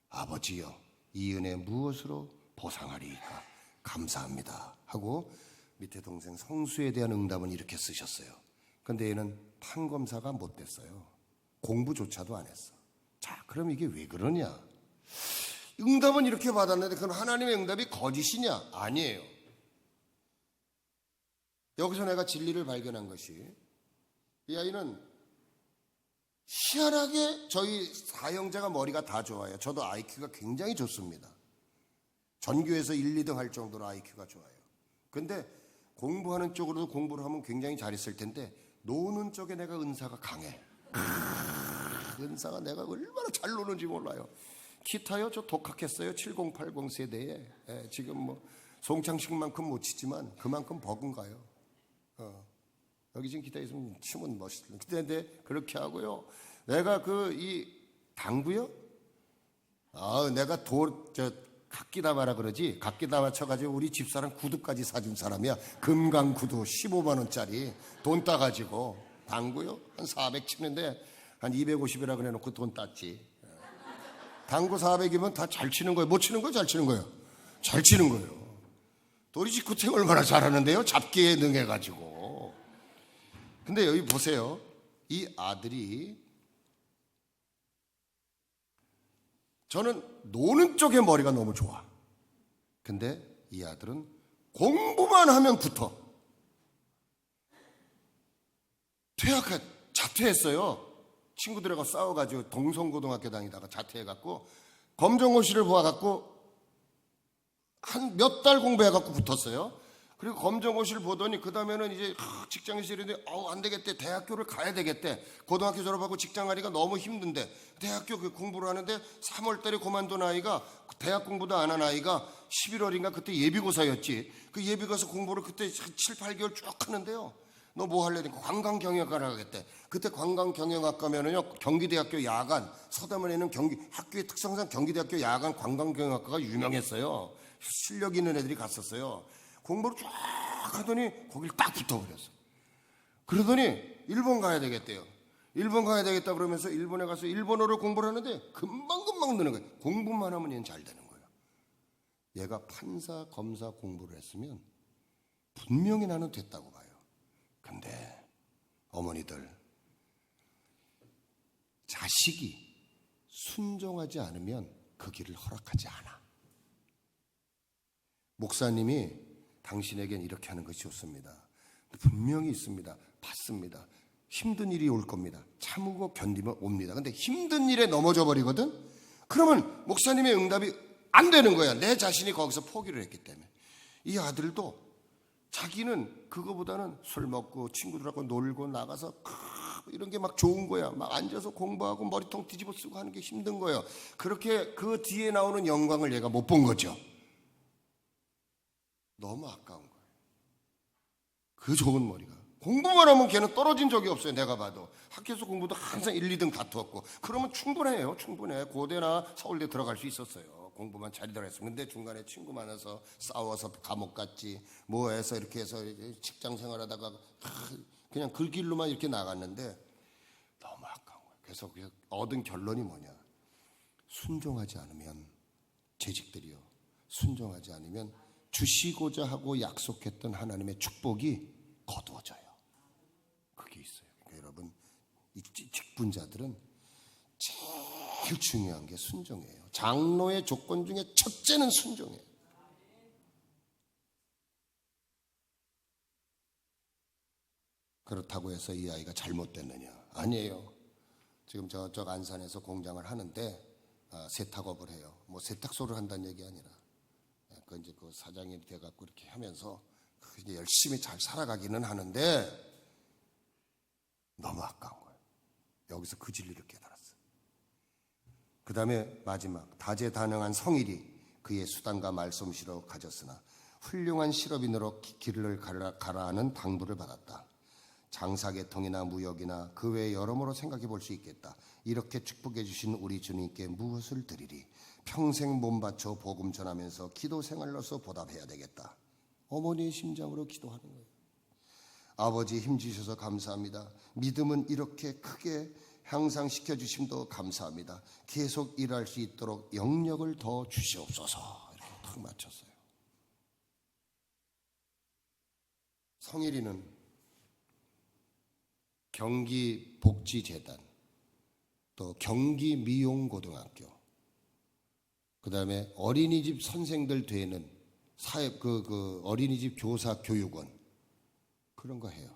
아버지여, 이 은혜 무엇으로 보상하리이까? 감사합니다 하고 밑에 동생 성수에 대한 응답은 이렇게 쓰셨어요. 근데 얘는 판검사가 못 됐어요. 공부조차도 안 했어. 자, 그럼 이게 왜 그러냐? 응답은 이렇게 받았는데 그럼 하나님의 응답이 거짓이냐? 아니에요. 여기서 내가 진리를 발견한 것이, 이 아이는 희한하게 저희 사형제가 머리가 다 좋아요. 저도 IQ가 굉장히 좋습니다. 전교에서 1, 2등 할 정도로 IQ가 좋아요. 근데 공부하는 쪽으로도 공부를 하면 굉장히 잘했을 텐데 노는 쪽에 내가 은사가 강해. 은사가 내가 얼마나 잘 노는지 몰라요. 기타요, 저 독학했어요. 7080 세대에. 지금 뭐 송창식만큼 못 치지만 그만큼 버금가요. 여기 지금 기타 있으면 치면 멋있어요. 근데 그렇게 하고요. 내가 이 당구요? 내가 각기다마라 그러지. 각기다마 쳐가지고 우리 집사람 구두까지 사준 사람이야. 금강 구두 15만 원짜리 돈 따가지고 당구요? 한 400 치는데 한 250이라 그래놓고 돈 땄지. 당구 400이면 다 잘 치는 거예요. 못 치는 거예요? 잘 치는 거예요? 잘 치는 거예요. 도리지쿠팅 얼마나 잘하는데요? 잡기에 능해가지고. 근데 여기 보세요. 이 아들이, 저는 노는 쪽에 머리가 너무 좋아. 근데 이 아들은 공부만 하면 붙어. 자퇴했어요. 친구들하고 싸워가지고 동성고등학교 다니다가 자퇴해갖고 검정고시를 보아갖고 한 몇 달 공부해갖고 붙었어요. 그리고 검정고시를 보더니 그 다음에는 이제 직장에서 이랬는데 안 되겠대. 대학교를 가야 되겠대. 고등학교 졸업하고 직장 가기가 너무 힘든데 대학교 공부를 하는데 3월달에 그만둔 아이가, 대학 공부도 안 한 아이가 11월인가 그때 예비고사였지. 그 예비고사 공부를 그때 7, 8개월 쭉 하는데요. 너 뭐 할래? 관광경영학과를 하겠대. 그때 관광경영학과면은요, 경기대학교 야간, 서대문에 있는 학교의 특성상 경기대학교 야간 관광경영학과가 유명했어요. 실력 있는 애들이 갔었어요. 공부를 쫙 하더니 거길 딱 붙어버렸어. 그러더니 일본 가야 되겠대요. 일본 가야 되겠다 그러면서 일본에 가서 일본어를 공부를 하는데 금방금방 느는 거예요. 공부만 하면 얘는 잘 되는 거예요. 얘가 판사, 검사 공부를 했으면 분명히 나는 됐다고 봐요. 근데 어머니들, 자식이 순종하지 않으면 그 길을 허락하지 않아. 목사님이 당신에겐 이렇게 하는 것이 좋습니다. 분명히 있습니다. 받습니다. 힘든 일이 올 겁니다. 참고 견디면 옵니다. 근데 힘든 일에 넘어져 버리거든? 그러면 목사님의 응답이 안 되는 거야. 내 자신이 거기서 포기를 했기 때문에. 이 아들도 자기는 그거보다는 술 먹고 친구들하고 놀고 나가서 이런 게 막 좋은 거야. 막 앉아서 공부하고 머리통 뒤집어 쓰고 하는 게 힘든 거예요. 그렇게 그 뒤에 나오는 영광을 얘가 못 본 거죠. 너무 아까운 거예요. 그 좋은 머리가. 공부만 하면 걔는 떨어진 적이 없어요. 내가 봐도. 학교에서 공부도 항상 1, 2등 다투었고. 그러면 충분해요. 충분해. 고대나 서울대 들어갈 수 있었어요. 공부만 잘 들어갔으면. 근데 중간에 친구 많아서 싸워서 감옥 갔지. 뭐 해서 이렇게 해서 직장 생활하다가 그냥 그 길로만 이렇게 나갔는데 너무 아까운 거예요. 그래서 얻은 결론이 뭐냐. 순종하지 않으면, 재직들이요, 순종하지 않으면 주시고자 하고 약속했던 하나님의 축복이 거두어져요. 그게 있어요. 그러니까 여러분, 이 직분자들은 제일 중요한 게 순종이에요. 장로의 조건 중에 첫째는 순종이에요. 그렇다고 해서 이 아이가 잘못됐느냐? 아니에요. 지금 저쪽 안산에서 공장을 하는데 세탁업을 해요. 뭐 세탁소를 한다는 얘기 아니라 그 이제 그 사장이 돼갖고 이렇게 하면서 이제 열심히 잘 살아가기는 하는데 너무 아까운 거예요. 여기서 그 진리를 깨달았어요. 그 다음에 마지막, 다재다능한 성일이 그의 수단과 말솜씨로 가졌으나 훌륭한 실업인으로 길을 가라 하는 당부를 받았다. 장사계통이나 무역이나 그 외 여러모로 생각해 볼 수 있겠다. 이렇게 축복해 주신 우리 주님께 무엇을 드리리? 평생 몸 바쳐 복음 전하면서 기도 생활로서 보답해야 되겠다. 어머니의 심장으로 기도하는 거예요. 아버지 힘 주셔서 감사합니다. 믿음은 이렇게 크게 향상시켜 주심도 감사합니다. 계속 일할 수 있도록 영력을 더 주시옵소서. 이렇게 탁 맞췄어요. 성일이는 경기복지재단, 또 경기미용고등학교, 그 다음에 어린이집 선생들 되는 그 어린이집 교사 교육원, 그런 거 해요.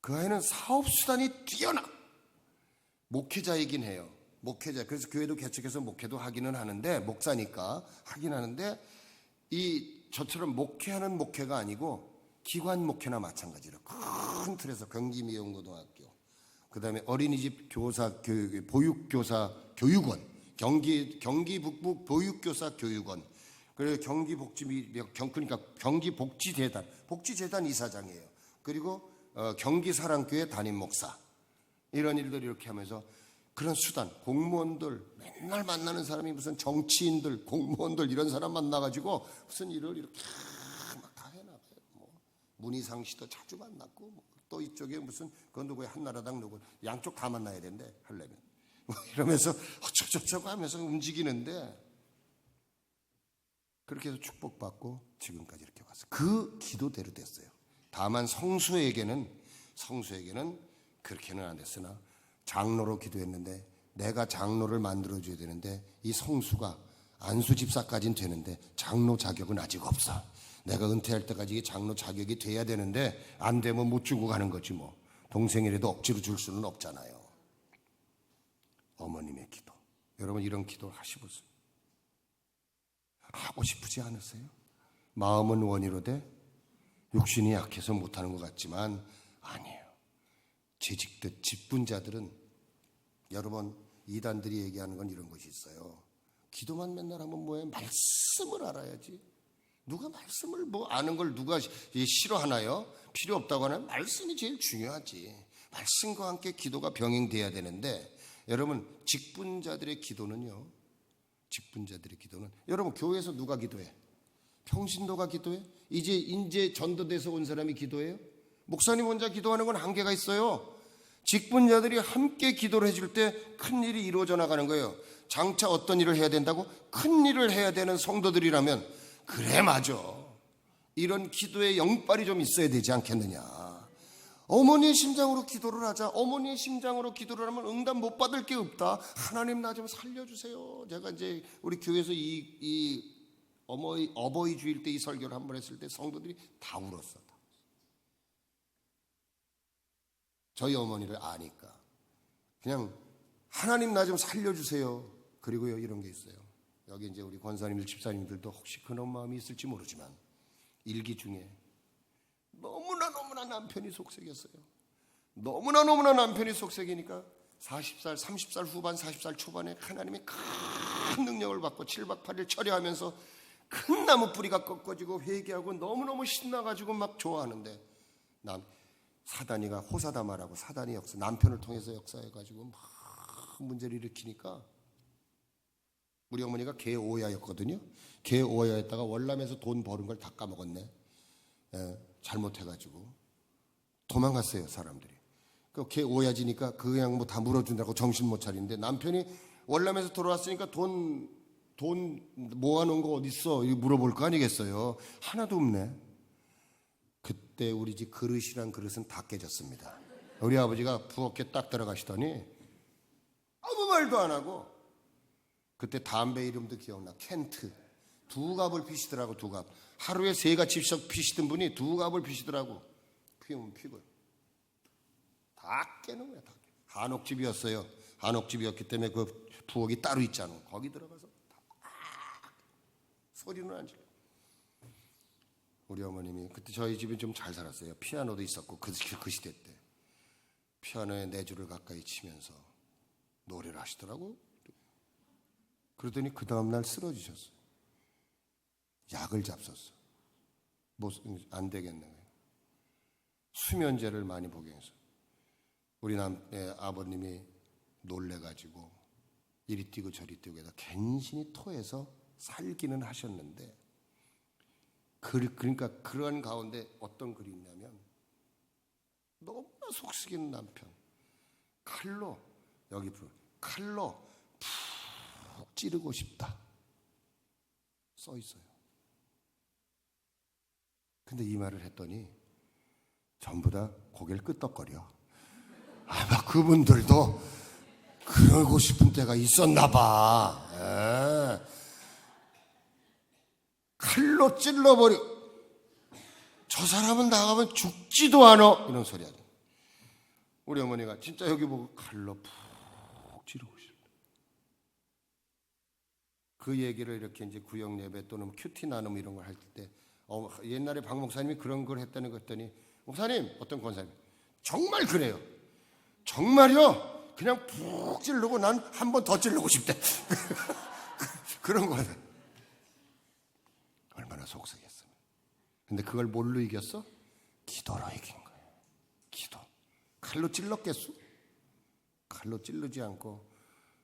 그 아이는 사업수단이 뛰어나. 목회자이긴 해요. 목회자. 그래서 교회도 개척해서 목회도 하기는 하는데, 목사니까 하긴 하는데, 저처럼 목회하는 목회가 아니고 기관 목회나 마찬가지로 큰 틀에서 경기미용고등학교, 그 다음에 어린이집 교사 교육, 보육교사 교육원, 경기 북부 보육교사 교육원, 그리고 그러니까 경기복지재단, 복지재단 이사장이에요. 그리고 경기사랑교회 담임 목사, 이런 일들 이렇게 하면서 그런 수단, 공무원들 맨날 만나는 사람이 무슨 정치인들, 공무원들 이런 사람 만나가지고 무슨 일을 이렇게 막 다 해나가요. 뭐 문희상 씨도 자주 만났고, 또 이쪽에 무슨 그 누구야 한나라당 누구 양쪽 다 만나야 된대 하려면 뭐 이러면서 어쩌고저쩌고 하면서 움직이는데, 그렇게 해서 축복받고 지금까지 이렇게 왔어요. 그 기도대로 됐어요. 다만 성수에게는 그렇게는 안 됐으나 장로로 기도했는데, 내가 장로를 만들어줘야 되는데 이 성수가 안수 집사까지는 되는데 장로 자격은 아직 없어. 내가 은퇴할 때까지 장로 자격이 돼야 되는데 안 되면 못 주고 가는 거지 뭐. 동생이라도 억지로 줄 수는 없잖아요. 어머님의 기도. 여러분 이런 기도 하시보세요. 하고 싶으지 않으세요? 마음은 원이로되 육신이 약해서 못하는 것 같지만 아니에요. 재직듯 직분자들은, 여러분 이단들이 얘기하는 건 이런 것이 있어요. 기도만 맨날 하면 뭐해? 말씀을 알아야지. 누가 말씀을 뭐 아는 걸 누가 싫어하나요? 필요 없다고 하나요? 말씀이 제일 중요하지. 말씀과 함께 기도가 병행돼야 되는데, 여러분 직분자들의 기도는요, 직분자들의 기도는, 여러분 교회에서 누가 기도해? 평신도가 기도해? 이제 전도돼서 온 사람이 기도해요? 목사님 혼자 기도하는 건 한계가 있어요. 직분자들이 함께 기도를 해줄 때 큰 일이 이루어져 나가는 거예요. 장차 어떤 일을 해야 된다고? 큰 일을 해야 되는 성도들이라면, 그래 맞아, 이런 기도의 영빨이 좀 있어야 되지 않겠느냐. 어머니의 심장으로 기도를 하자. 어머니의 심장으로 기도를 하면 응답 못 받을 게 없다. 하나님 나 좀 살려주세요. 제가 이제 우리 교회에서 어버이 주일 때 이 설교를 한번 했을 때 성도들이 다 울었어. 저희 어머니를 아니까 그냥 하나님 나 좀 살려주세요. 그리고요 이런 게 있어요. 여기 이제 우리 권사님들 집사님들도 혹시 그런 마음이 있을지 모르지만, 일기 중에 너무나 남편이 속색이었어요. 너무나 남편이 속색이니까 40살 30살 후반 40살 초반에 하나님의 큰 능력을 받고 7박 8일 철야하면서 큰 나무 뿌리가 꺾어지고 회개하고 너무너무 신나가지고 막 좋아하는데, 사단이가 호사다마라고, 사단이 남편을 통해서 역사해가지고 막 문제를 일으키니까, 우리 어머니가 개오야였거든요. 개오야였다가 월남에서 돈 버는 걸 다 까먹었네. 잘못해가지고 도망갔어요 사람들이. 그 개오야지니까 그냥 뭐 다 물어준다고 정신 못 차리는데, 남편이 월남에서 돌아왔으니까 돈 모아놓은 거 어딨어? 이거 물어볼 거 아니겠어요. 하나도 없네. 그때 우리 집 그릇이란 그릇은 다 깨졌습니다. 우리 아버지가 부엌에 딱 들어가시더니 아무 말도 안 하고, 그때 담배 이름도 기억나. 켄트. 2갑을 피시더라고. 2갑. 하루에 3갑씩 피시던 분이 2갑을 피시더라고. 피우면 피고요. 다 깨는 거야. 다 깨. 한옥집이었어요. 한옥집이었기 때문에 그 부엌이 따로 있잖아. 거기 들어가서 소리는 안 질러. 우리 어머님이 그때 저희 집은 좀 잘 살았어요. 피아노도 있었고 그 시대 때 피아노에 4줄을 가까이 치면서 노래를 하시더라고. 그러더니 그 다음날 쓰러지셨어요. 약을 잡섰어. 뭐 안 되겠네. 수면제를 많이 복용해서. 우리 아버님이 놀래가지고 이리 뛰고 저리 뛰고 해서 갱신히 토해서 살기는 하셨는데, 그러니까 그런 가운데 어떤 글이 있냐면, 너무나 속쓰기는 남편 칼로 푹 찌르고 싶다 써 있어요. 근데 이 말을 했더니 전부 다 고개를 끄덕거려. 아마 그분들도 그러고 싶은 때가 있었나 봐. 칼로 찔러버려. 저 사람은 나가면 죽지도 않아. 이런 소리 하죠. 우리 어머니가 진짜 여기 보고 칼로 푹 찌르고 싶다. 그 얘기를 이렇게 이제 구역 예배 또는 큐티 나눔 이런 걸 할 때, 옛날에 박 목사님이 그런 걸 했다는 거 했더니, 목사님, 어떤 권사님, 정말 그래요. 정말요? 그냥 푹 찌르고 난 한 번 더 찌르고 싶대. 그런 거다. 얼마나 속상했어. 근데 그걸 뭘로 이겼어? 기도로 이긴 거예요. 기도. 칼로 찔렀겠어? 칼로 찔르지 않고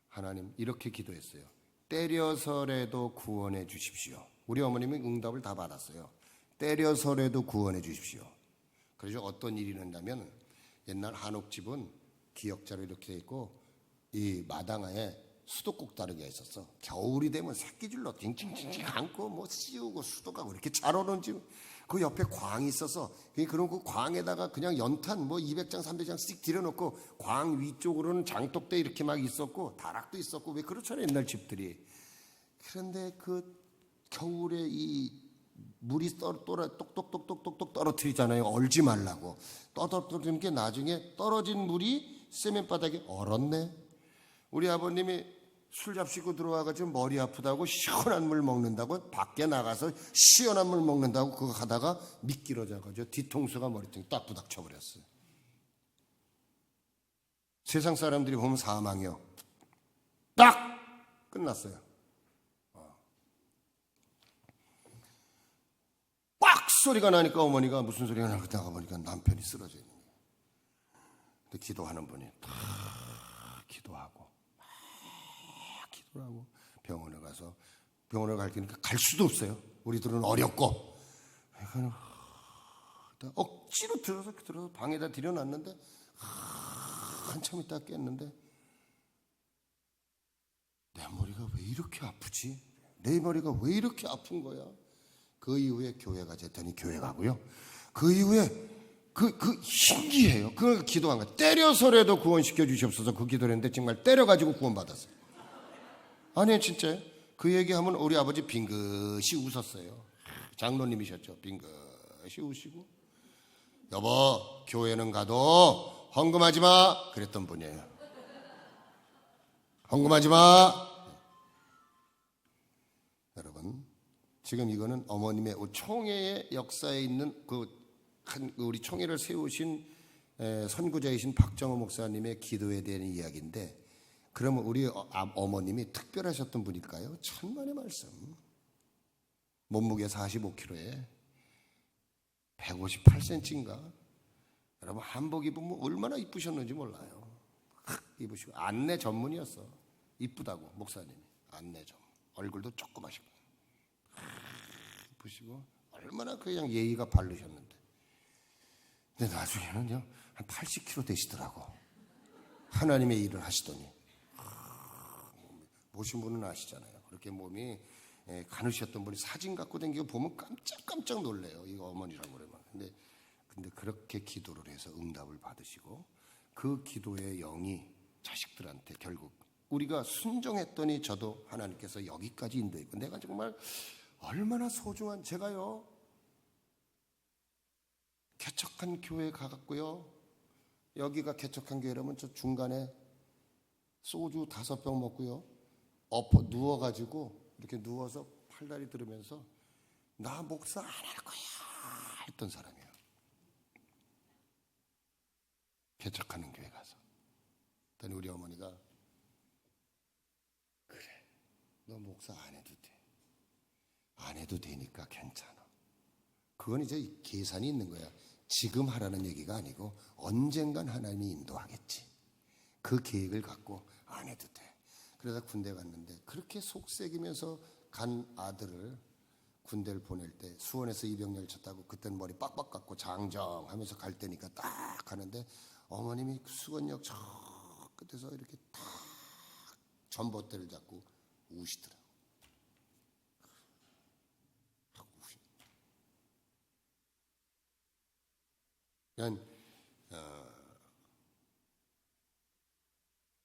하나님 이렇게 기도했어요. 때려서라도 구원해 주십시오. 우리 어머님이 응답을 다 받았어요. 때려서라도 구원해 주십시오. 그래서 어떤 일이 있냐면, 옛날 한옥집은 기역자로 이렇게 있고 이 마당에 수도국 다르게 있었어. 겨울이 되면 새끼줄로 징징징징 감고 뭐 씌우고 수도가 이렇게 잘 오는지, 그 옆에 광이 있어서 그런 그 광에다가 그냥 연탄 뭐 200장 300장씩 들여놓고, 광 위쪽으로는 장독대 이렇게 막 있었고 다락도 있었고, 왜 그렇잖아요 옛날 집들이. 그런데 그 겨울에 이 물이 똑똑똑똑똑 떨어뜨리잖아요. 얼지 말라고. 떨어뜨리는 게 나중에 떨어진 물이 세면바닥에 얼었네. 우리 아버님이 술 잡수고 들어와가지고 머리 아프다고 시원한 물 먹는다고 밖에 나가서 시원한 물 먹는다고 그거 하다가 미끄러져가지고 뒤통수가 머리통에 딱 부닥쳐버렸어요. 세상 사람들이 보면 사망이요. 딱 끝났어요. 빡 소리가 나니까 어머니가 무슨 소리가 나가 보니까 남편이 쓰러져 있는 거예요. 근데 기도하는 분이 다 기도하고 기도하고 병원에 가서 병원에 갈 테니까 갈 수도 없어요. 우리들은 어렵고 억지로 들어서 방에다 들여놨는데 한참 있다 깼는데 내 머리가 왜 이렇게 아프지? 내 머리가 왜 이렇게 아픈 거야? 그 이후에 교회 가졌더니 교회 가고요. 그 이후에 그 신기해요. 그 기도한 거 때려서라도 구원시켜 주시옵소서. 그 기도를 했는데 정말 때려가지고 구원받았어요. 아니에요, 진짜요. 그 얘기하면 우리 아버지 빙긋이 웃었어요. 장로님이셨죠. 빙긋이 우시고 여보 교회는 가도 헌금하지 마 그랬던 분이에요. 헌금하지 마. 여러분 지금 이거는 어머님의 총회의 역사에 있는 우리 총회를 세우신 선구자이신 박정호 목사님의 기도에 대한 이야기인데, 그러면 우리 어머님이 특별하셨던 분일까요? 천만의 말씀. 몸무게 45kg에 158cm인가? 여러분 한복 입으면 얼마나 이쁘셨는지 몰라요. 입으시고 안내 전문이었어. 이쁘다고 목사님이 안내 전문. 얼굴도 조그마시고 이쁘시고 얼마나 그냥 예의가 바르셨는데. 근데 나중에는요 한 80kg 되시더라고. 하나님의 일을 하시더니. 보신 분은 아시잖아요. 그렇게 몸이 가누셨던 분이 사진 갖고 다니고 보면 깜짝 놀래요. 이거 어머니라고 그러면. 근데 그렇게 기도를 해서 응답을 받으시고 그 기도의 영이 자식들한테 결국 우리가 순종했더니 저도 하나님께서 여기까지 인도했고, 내가 정말 얼마나 소중한, 제가요 개척한 교회에 가갔고요. 여기가 개척한 교회라면 저 중간에 소주 5병 먹고요. 누워가지고 이렇게 누워서 팔다리 들으면서 나 목사 안 할 거야 했던 사람이에요. 개척하는 교회 가서. 그랬더니 우리 어머니가 그래 너 목사 안 해도 돼. 안 해도 되니까 괜찮아. 그건 이제 계산이 있는 거야. 지금 하라는 얘기가 아니고 언젠간 하나님이 인도하겠지. 그 계획을 갖고 안 해도 돼. 그러다 군대 갔는데 그렇게 속삭이면서 간 아들을 군대를 보낼 때 수원에서 이병열차 타고 그때는 머리 빡빡 깎고 장정하면서 갈 때니까 딱 가는데 어머님이 수원역 저 끝에서 이렇게 딱 전봇대를 잡고 우시더라고.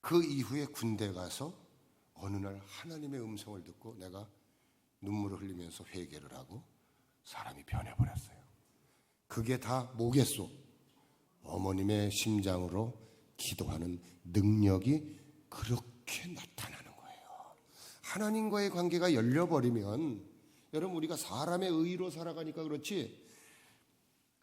그 이후에 군대 가서 어느 날 하나님의 음성을 듣고 내가 눈물을 흘리면서 회개를 하고 사람이 변해버렸어요. 그게 다 뭐겠소? 어머님의 심장으로 기도하는 능력이 그렇게 나타나는 거예요. 하나님과의 관계가 열려버리면, 여러분 우리가 사람의 의로 살아가니까 그렇지,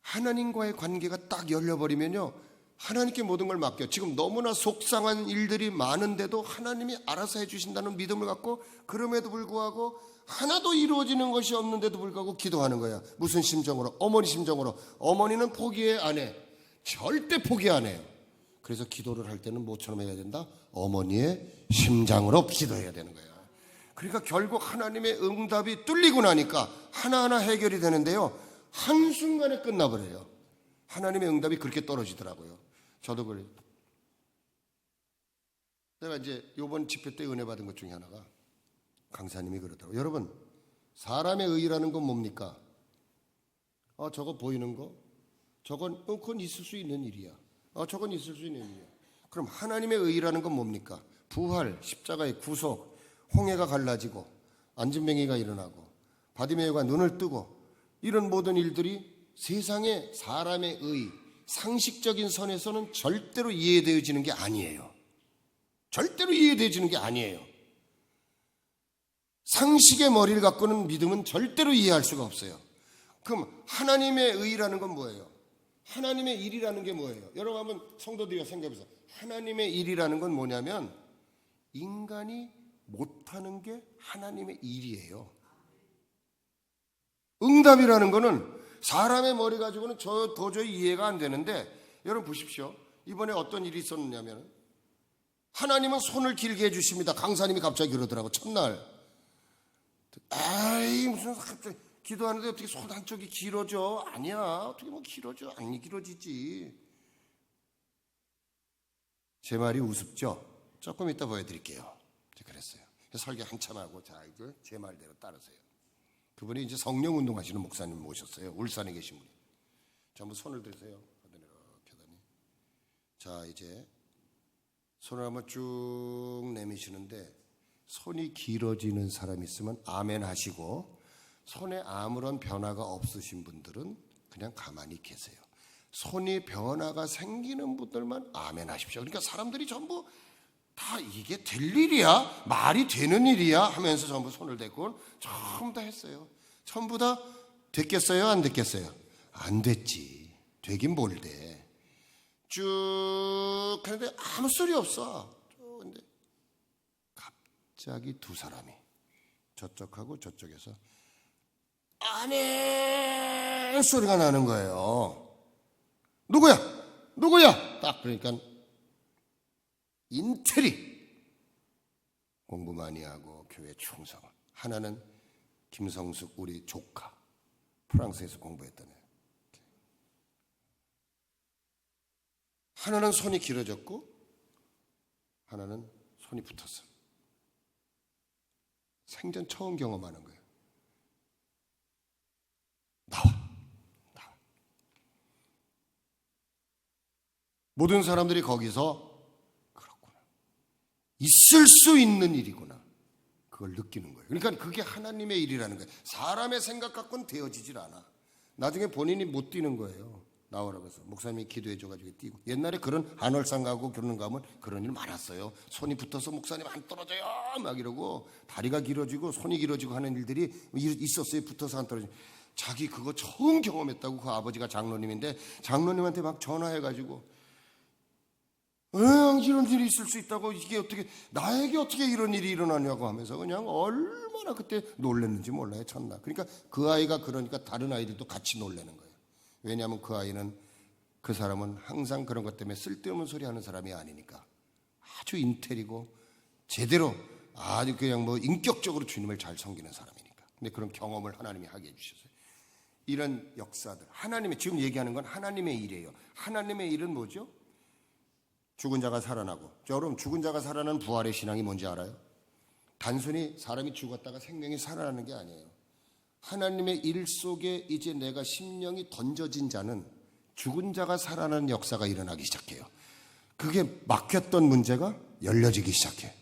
하나님과의 관계가 딱 열려버리면요 하나님께 모든 걸 맡겨. 지금 너무나 속상한 일들이 많은데도 하나님이 알아서 해주신다는 믿음을 갖고, 그럼에도 불구하고 하나도 이루어지는 것이 없는데도 불구하고 기도하는 거야. 무슨 심정으로? 어머니 심정으로. 어머니는 포기 안 해. 절대 포기 안 해요. 그래서 기도를 할 때는 뭐처럼 해야 된다? 어머니의 심장으로 기도해야 되는 거야. 그러니까 결국 하나님의 응답이 뚫리고 나니까 하나하나 해결이 되는데요 한순간에 끝나버려요. 하나님의 응답이 그렇게 떨어지더라고요. 저도 그래요. 내가 이제 이번 집회 때 은혜 받은 것 중에 하나가 강사님이 그러더라고요. 여러분 사람의 의라는 건 뭡니까? 저거 보이는 거? 그건 있을 수 있는 일이야. 저건 있을 수 있는 일이야. 그럼 하나님의 의라는 건 뭡니까? 부활, 십자가의 구속, 홍해가 갈라지고 안진뱅이가 일어나고 바디메오가 눈을 뜨고 이런 모든 일들이 세상의 사람의 의, 상식적인 선에서는 절대로 이해되어지는 게 아니에요. 절대로 이해되어지는 게 아니에요. 상식의 머리를 갖고는 믿음은 절대로 이해할 수가 없어요. 그럼 하나님의 의라는 건 뭐예요? 하나님의 일이라는 게 뭐예요? 여러분 한번 성도들이 생각해보세요. 하나님의 일이라는 건 뭐냐면 인간이 못하는 게 하나님의 일이에요. 응답이라는 거는 사람의 머리 가지고는 저 도저히 이해가 안 되는데, 여러분 보십시오. 이번에 어떤 일이 있었냐면 하나님은 손을 길게 해주십니다. 강사님이 갑자기 그러더라고. 첫날 아이 무슨 갑자기 기도하는데 어떻게 손 한쪽이 길어져? 아니야. 어떻게 뭐 길어져? 안 길어지지. 제 말이 우습죠? 조금 이따 보여드릴게요. 그랬어요. 설교 한참 하고, 자 이거 제 말대로 따르세요. 그분이 이제 성령 운동하시는 목사님 모셨어요. 울산에 계신 분이. 자, 한번 손을 들으세요. 이렇게 하더니, 자 이제 손을 한번 쭉 내미시는데 손이 길어지는 사람이 있으면 아멘 하시고, 손에 아무런 변화가 없으신 분들은 그냥 가만히 계세요. 손이 변화가 생기는 분들만 아멘 하십시오. 그러니까 사람들이 전부 다 이게 될 일이야? 말이 되는 일이야? 하면서 전부 손을 대고 전부 다 했어요. 전부 다 됐겠어요? 안 됐겠어요? 안 됐지. 되긴 뭘 돼. 쭉 하는데 아무 소리 없어. 근데 갑자기 두 사람이 저쪽하고 저쪽에서 아멘 소리가 나는 거예요. 누구야? 누구야? 딱 그러니까 인테리 공부 많이 하고 교회 충성. 하나는 김성숙 우리 조카, 프랑스에서 공부했던 애. 하나는 손이 길어졌고 하나는 손이 붙었어. 생전 처음 경험하는 거예요. 나와. 모든 사람들이 거기서 있을 수 있는 일이구나, 그걸 느끼는 거예요. 그러니까 그게 하나님의 일이라는 거예요. 사람의 생각 갖고는 되어지질 않아. 나중에 본인이 못 뛰는 거예요. 나오라고 해서 목사님이 기도해줘가지고 뛰고. 옛날에 그런 한월상 가고 결혼 가면 그런 일 많았어요. 손이 붙어서 목사님 안 떨어져요 막 이러고, 다리가 길어지고 손이 길어지고 하는 일들이 있었어요. 붙어서 안 떨어지고. 자기 그거 처음 경험했다고. 그 아버지가 장로님인데 장로님한테 막 전화해가지고 이런 일이 있을 수 있다고, 이게 어떻게 나에게 어떻게 이런 일이 일어나냐고 하면서 그냥 얼마나 그때 놀랐는지 몰라요. 첫날. 그러니까 그 아이가 그러니까 다른 아이들도 같이 놀라는 거예요. 왜냐하면 그 아이는, 그 사람은 항상 그런 것 때문에 쓸데없는 소리 하는 사람이 아니니까 아주 인텔이고 제대로 아주 그냥 뭐 인격적으로 주님을 잘 섬기는 사람이니까. 근데 그런 경험을 하나님이 하게 해주셨어요. 이런 역사들, 하나님의, 지금 얘기하는 건 하나님의 일이에요. 하나님의 일은 뭐죠? 죽은 자가 살아나고. 여러분, 죽은 자가 살아나는 부활의 신앙이 뭔지 알아요? 단순히 사람이 죽었다가 생명이 살아나는 게 아니에요. 하나님의 일 속에 이제 내가 심령이 던져진 자는 죽은 자가 살아나는 역사가 일어나기 시작해요. 그게 막혔던 문제가 열려지기 시작해.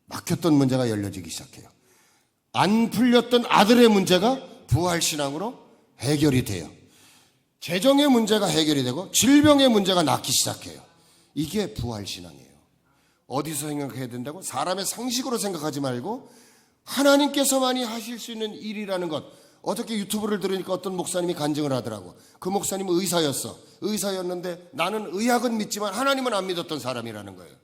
막혔던 문제가 열려지기 시작해요. 안 풀렸던 아들의 문제가 부활신앙으로 해결이 돼요. 재정의 문제가 해결이 되고 질병의 문제가 낫기 시작해요. 이게 부활신앙이에요. 어디서 생각해야 된다고? 사람의 상식으로 생각하지 말고 하나님께서만이 하실 수 있는 일이라는 것. 어저께 유튜브를 들으니까 어떤 목사님이 간증을 하더라고. 그 목사님은 의사였어. 의사였는데 나는 의학은 믿지만 하나님은 안 믿었던 사람이라는 거예요.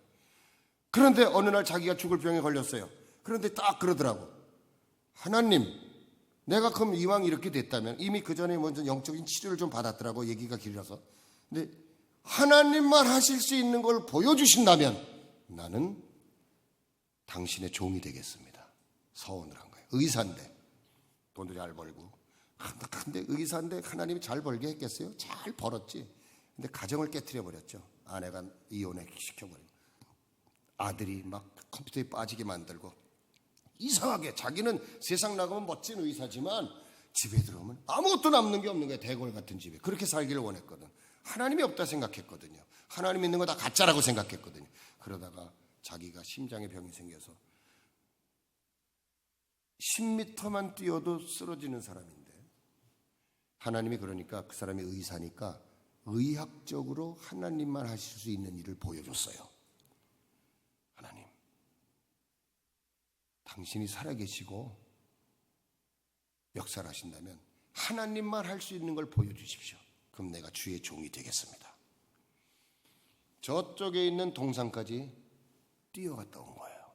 그런데 어느 날 자기가 죽을 병에 걸렸어요. 그런데 딱 그러더라고. 하나님, 내가 그럼 이왕 이렇게 됐다면, 이미 그 전에 먼저 영적인 치료를 좀 받았더라고. 얘기가 길어서. 근데 하나님만 하실 수 있는 걸 보여주신다면 나는 당신의 종이 되겠습니다. 서원을 한 거예요. 의사인데 돈도 잘 벌고. 근데 의사인데 하나님이 잘 벌게 했겠어요? 잘 벌었지. 근데 가정을 깨트려 버렸죠. 아내가 이혼해 시켜버리고, 아들이 막 컴퓨터에 빠지게 만들고. 이상하게 자기는 세상 나가면 멋진 의사지만 집에 들어오면 아무것도 남는 게 없는 거예요. 대골 같은 집에. 그렇게 살기를 원했거든. 하나님이 없다 생각했거든요. 하나님 있는 거 다 가짜라고 생각했거든요. 그러다가 자기가 심장에 병이 생겨서 10m만 뛰어도 쓰러지는 사람인데 하나님이 그러니까 그 사람이 의사니까 의학적으로 하나님만 하실 수 있는 일을 보여줬어요. 하나님, 당신이 살아계시고 역사를 하신다면 하나님만 할 수 있는 걸 보여주십시오. 그럼 내가 주의 종이 되겠습니다. 저쪽에 있는 동산까지 뛰어갔다 온 거예요.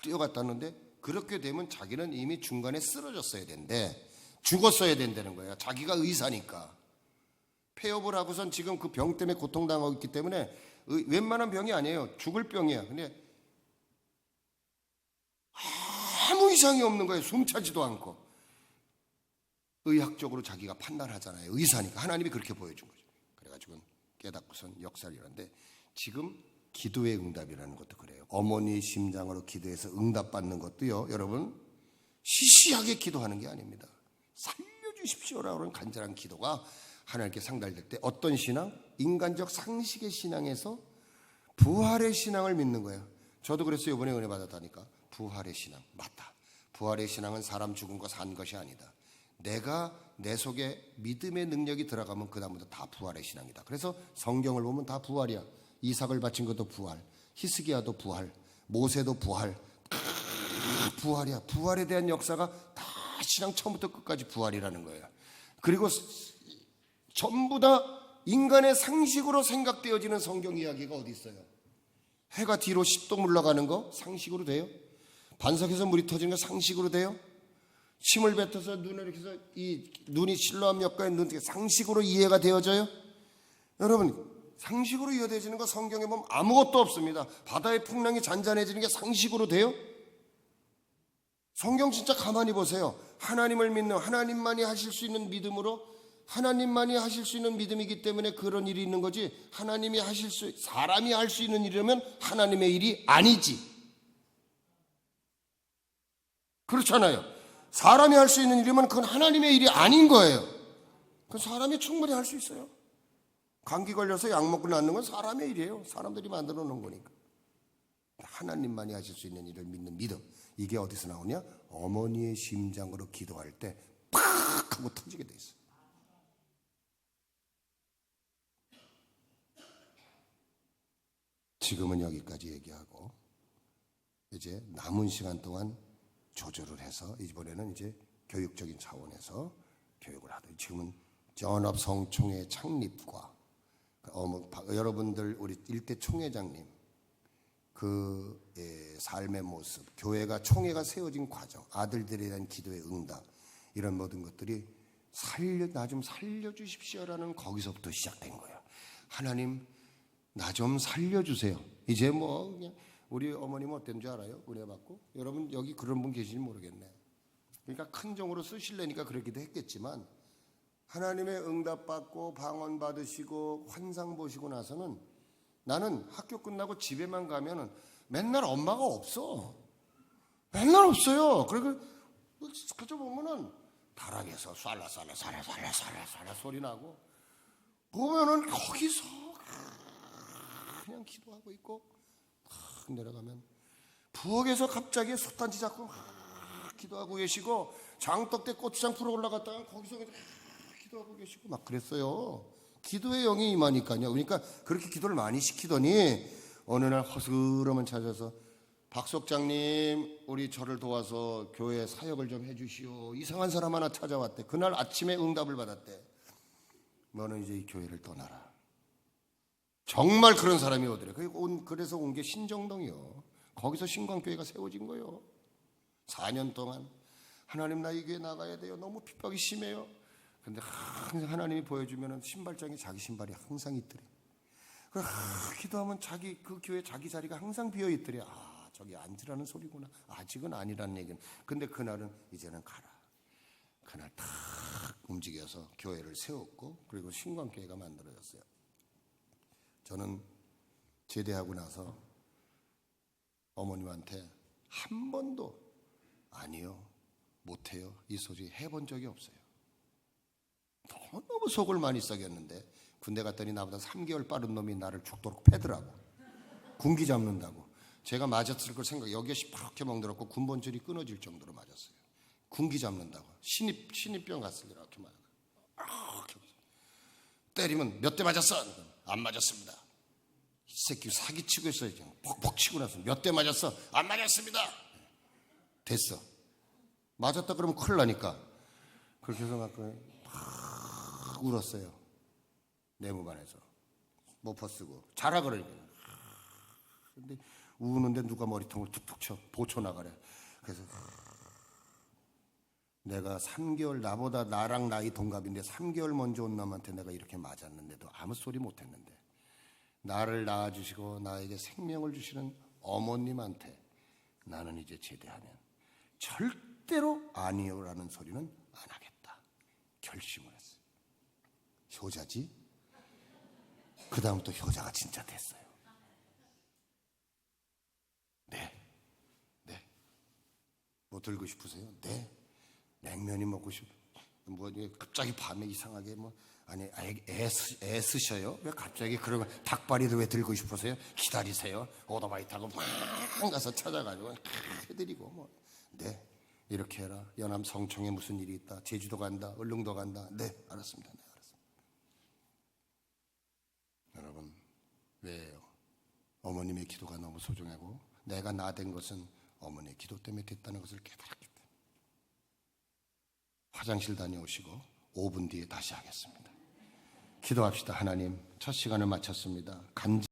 뛰어갔다 왔는데 그렇게 되면 자기는 이미 중간에 쓰러졌어야 된대. 죽었어야 된다는 거예요. 자기가 의사니까. 폐업을 하고선 지금 그 병 때문에 고통당하고 있기 때문에 웬만한 병이 아니에요. 죽을 병이야. 근데 아무 이상이 없는 거예요. 숨차지도 않고. 의학적으로 자기가 판단하잖아요. 의사니까. 하나님이 그렇게 보여준 거죠. 그래가지고 깨닫고선 역사를 일어났는데 지금 기도의 응답이라는 것도 그래요. 어머니의 심장으로 기도해서 응답받는 것도요. 여러분 시시하게 기도하는 게 아닙니다. 살려주십시오라고 하는 간절한 기도가 하나님께 상달될 때 어떤 신앙? 인간적 상식의 신앙에서 부활의 신앙을 믿는 거예요. 저도 그랬어요. 이번에 은혜 받았다니까. 부활의 신앙. 맞다. 부활의 신앙은 사람 죽은 거 산 것이 아니다. 내가 내 속에 믿음의 능력이 들어가면 그 다음부터 다 부활의 신앙이다. 그래서 성경을 보면 다 부활이야. 이삭을 바친 것도 부활, 히스기야도 부활, 모세도 부활. 부활이야. 부활에 대한 역사가 다 신앙 처음부터 끝까지 부활이라는 거예요. 그리고 전부 다 인간의 상식으로 생각되어지는 성경 이야기가 어디 있어요? 해가 뒤로 10도 물러가는 거 상식으로 돼요? 반석에서 물이 터지는 거 상식으로 돼요? 침을 뱉어서 눈을 이렇게 해서 이 눈이 실로암 역과의 눈 상식으로 이해가 되어져요? 여러분 상식으로 이해되지는 거 성경에 보면 아무것도 없습니다. 바다의 풍랑이 잔잔해지는 게 상식으로 돼요? 성경 진짜 가만히 보세요. 하나님을 믿는 하나님만이 하실 수 있는 믿음으로 하나님만이 하실 수 있는 믿음이기 때문에 그런 일이 있는 거지 하나님이 하실 수 사람이 할 수 있는 일이라면 하나님의 일이 아니지. 그렇잖아요. 사람이 할 수 있는 일이면 그건 하나님의 일이 아닌 거예요. 그건 사람이 충분히 할 수 있어요. 감기 걸려서 약 먹고 낫는 건 사람의 일이에요. 사람들이 만들어 놓은 거니까. 하나님만이 하실 수 있는 일을 믿는 믿음. 이게 어디서 나오냐? 어머니의 심장으로 기도할 때 팍 하고 터지게 돼 있어요. 지금은 여기까지 얘기하고 이제 남은 시간 동안 조절을 해서 이번에는 이제 교육적인 차원에서 교육을 하도록. 지금은 전업성총회 창립과 여러분들 우리 일대 총회장님 그 삶의 모습, 교회가 총회가 세워진 과정, 아들들에 대한 기도의 응답 이런 모든 것들이 나 좀 살려주십시오라는 거기서부터 시작된 거예요. 하나님 나 좀 살려주세요. 이제 뭐 그냥 우리 어머님은 어땠는 줄 알아요? 은혜 받고 여러분 여기 그런 분 계신지 모르겠네. 그러니까 큰 정으로 쓰실래니까 그러기도 했겠지만 하나님의 응답 받고 방언 받으시고 환상 보시고 나서는 나는 학교 끝나고 집에만 가면은 맨날 엄마가 없어. 맨날 없어요. 그리고 그저 보면은 다락에서 쌀라쌀라 소리 나고 보면은 거기서 그냥 기도하고 있고 내려가면 부엌에서 갑자기 솥단지 잡고 기도하고 계시고 장독대 고추장 풀어 올라갔다가 거기서 기도하고 계시고 막 그랬어요. 기도의 영이 임하니까요. 그러니까 그렇게 기도를 많이 시키더니 어느 날 허스름한 찾아서 박석장님 우리 저를 도와서 교회 사역을 좀 해주시오. 이상한 사람 하나 찾아왔대. 그날 아침에 응답을 받았대. 너는 이제 이 교회를 떠나라. 정말 그런 사람이 오더래. 그래서 온 게 신정동이요. 거기서 신광교회가 세워진 거예요. 4년 동안 하나님 나 이 교회 나가야 돼요. 너무 핍박이 심해요. 근데 항상 하나님이 보여주면 신발장에 자기 신발이 항상 있더래. 기도하면 그 교회 자기 자리가 항상 비어 있더래. 저기 앉으라는 소리구나. 아직은 아니라는 얘기는. 근데 그날은 이제는 가라. 그날 탁 움직여서 교회를 세웠고 그리고 신광교회가 만들어졌어요. 저는 제대하고 나서 어머님한테 한 번도 아니요, 못해요 이 소리 해본 적이 없어요. 너무 속을 많이 썩였는데 군대 갔더니 나보다 3개월 빠른 놈이 나를 죽도록 패더라고. 군기 잡는다고. 제가 맞았을 걸 생각 여기에 시퍼렇게 멍들었고 군번줄이 끊어질 정도로 맞았어요. 군기 잡는다고. 신입병 갔을 때 이렇게 맞았어요. 때리면 몇 대 맞았어? 안 맞았습니다. 이 새끼 사기치고 있어요. 그냥 퍽퍽 치고 나서 몇 대 맞았어? 안 맞았습니다. 됐어. 맞았다 그러면 큰일 나니까. 그렇게 해서 막 울었어요. 내무반에서 모퍼 쓰고 자라 그러니까. 근데 우는데 누가 머리통을 툭툭 쳐 보초 나가래. 그래서 내가 3개월, 나보다 나랑 나이 동갑인데 3개월 먼저 온 놈한테 내가 이렇게 맞았는데도 아무 소리 못했는데, 나를 낳아주시고 나에게 생명을 주시는 어머님한테 나는 이제 제대하면 절대로 아니요라는 소리는 안 하겠다 결심을 했어요. 효자지? 그 다음부터 효자가 진짜 됐어요. 네. 뭐 들고 싶으세요? 네. 냉면이 먹고 싶어. 뭐 갑자기 밤에 이상하게 뭐 아니 애쓰셔요? 왜 갑자기 그러면 닭발이도 왜 들고 싶으세요? 기다리세요. 오토바이 타고 막 가서 찾아가지고 해드리고 뭐. 네. 이렇게 해라. 연암 성청에 무슨 일이 있다. 제주도 간다. 울릉도 간다. 네. 알았습니다. 네. 알았습니다. 여러분, 왜요? 어머님의 기도가 너무 소중하고 내가 나 된 것은 어머니의 기도 때문에 됐다는 것을 깨달았기 때문에. 화장실 다녀오시고 5분 뒤에 다시 하겠습니다. 기도합시다. 하나님, 첫 시간을 마쳤습니다.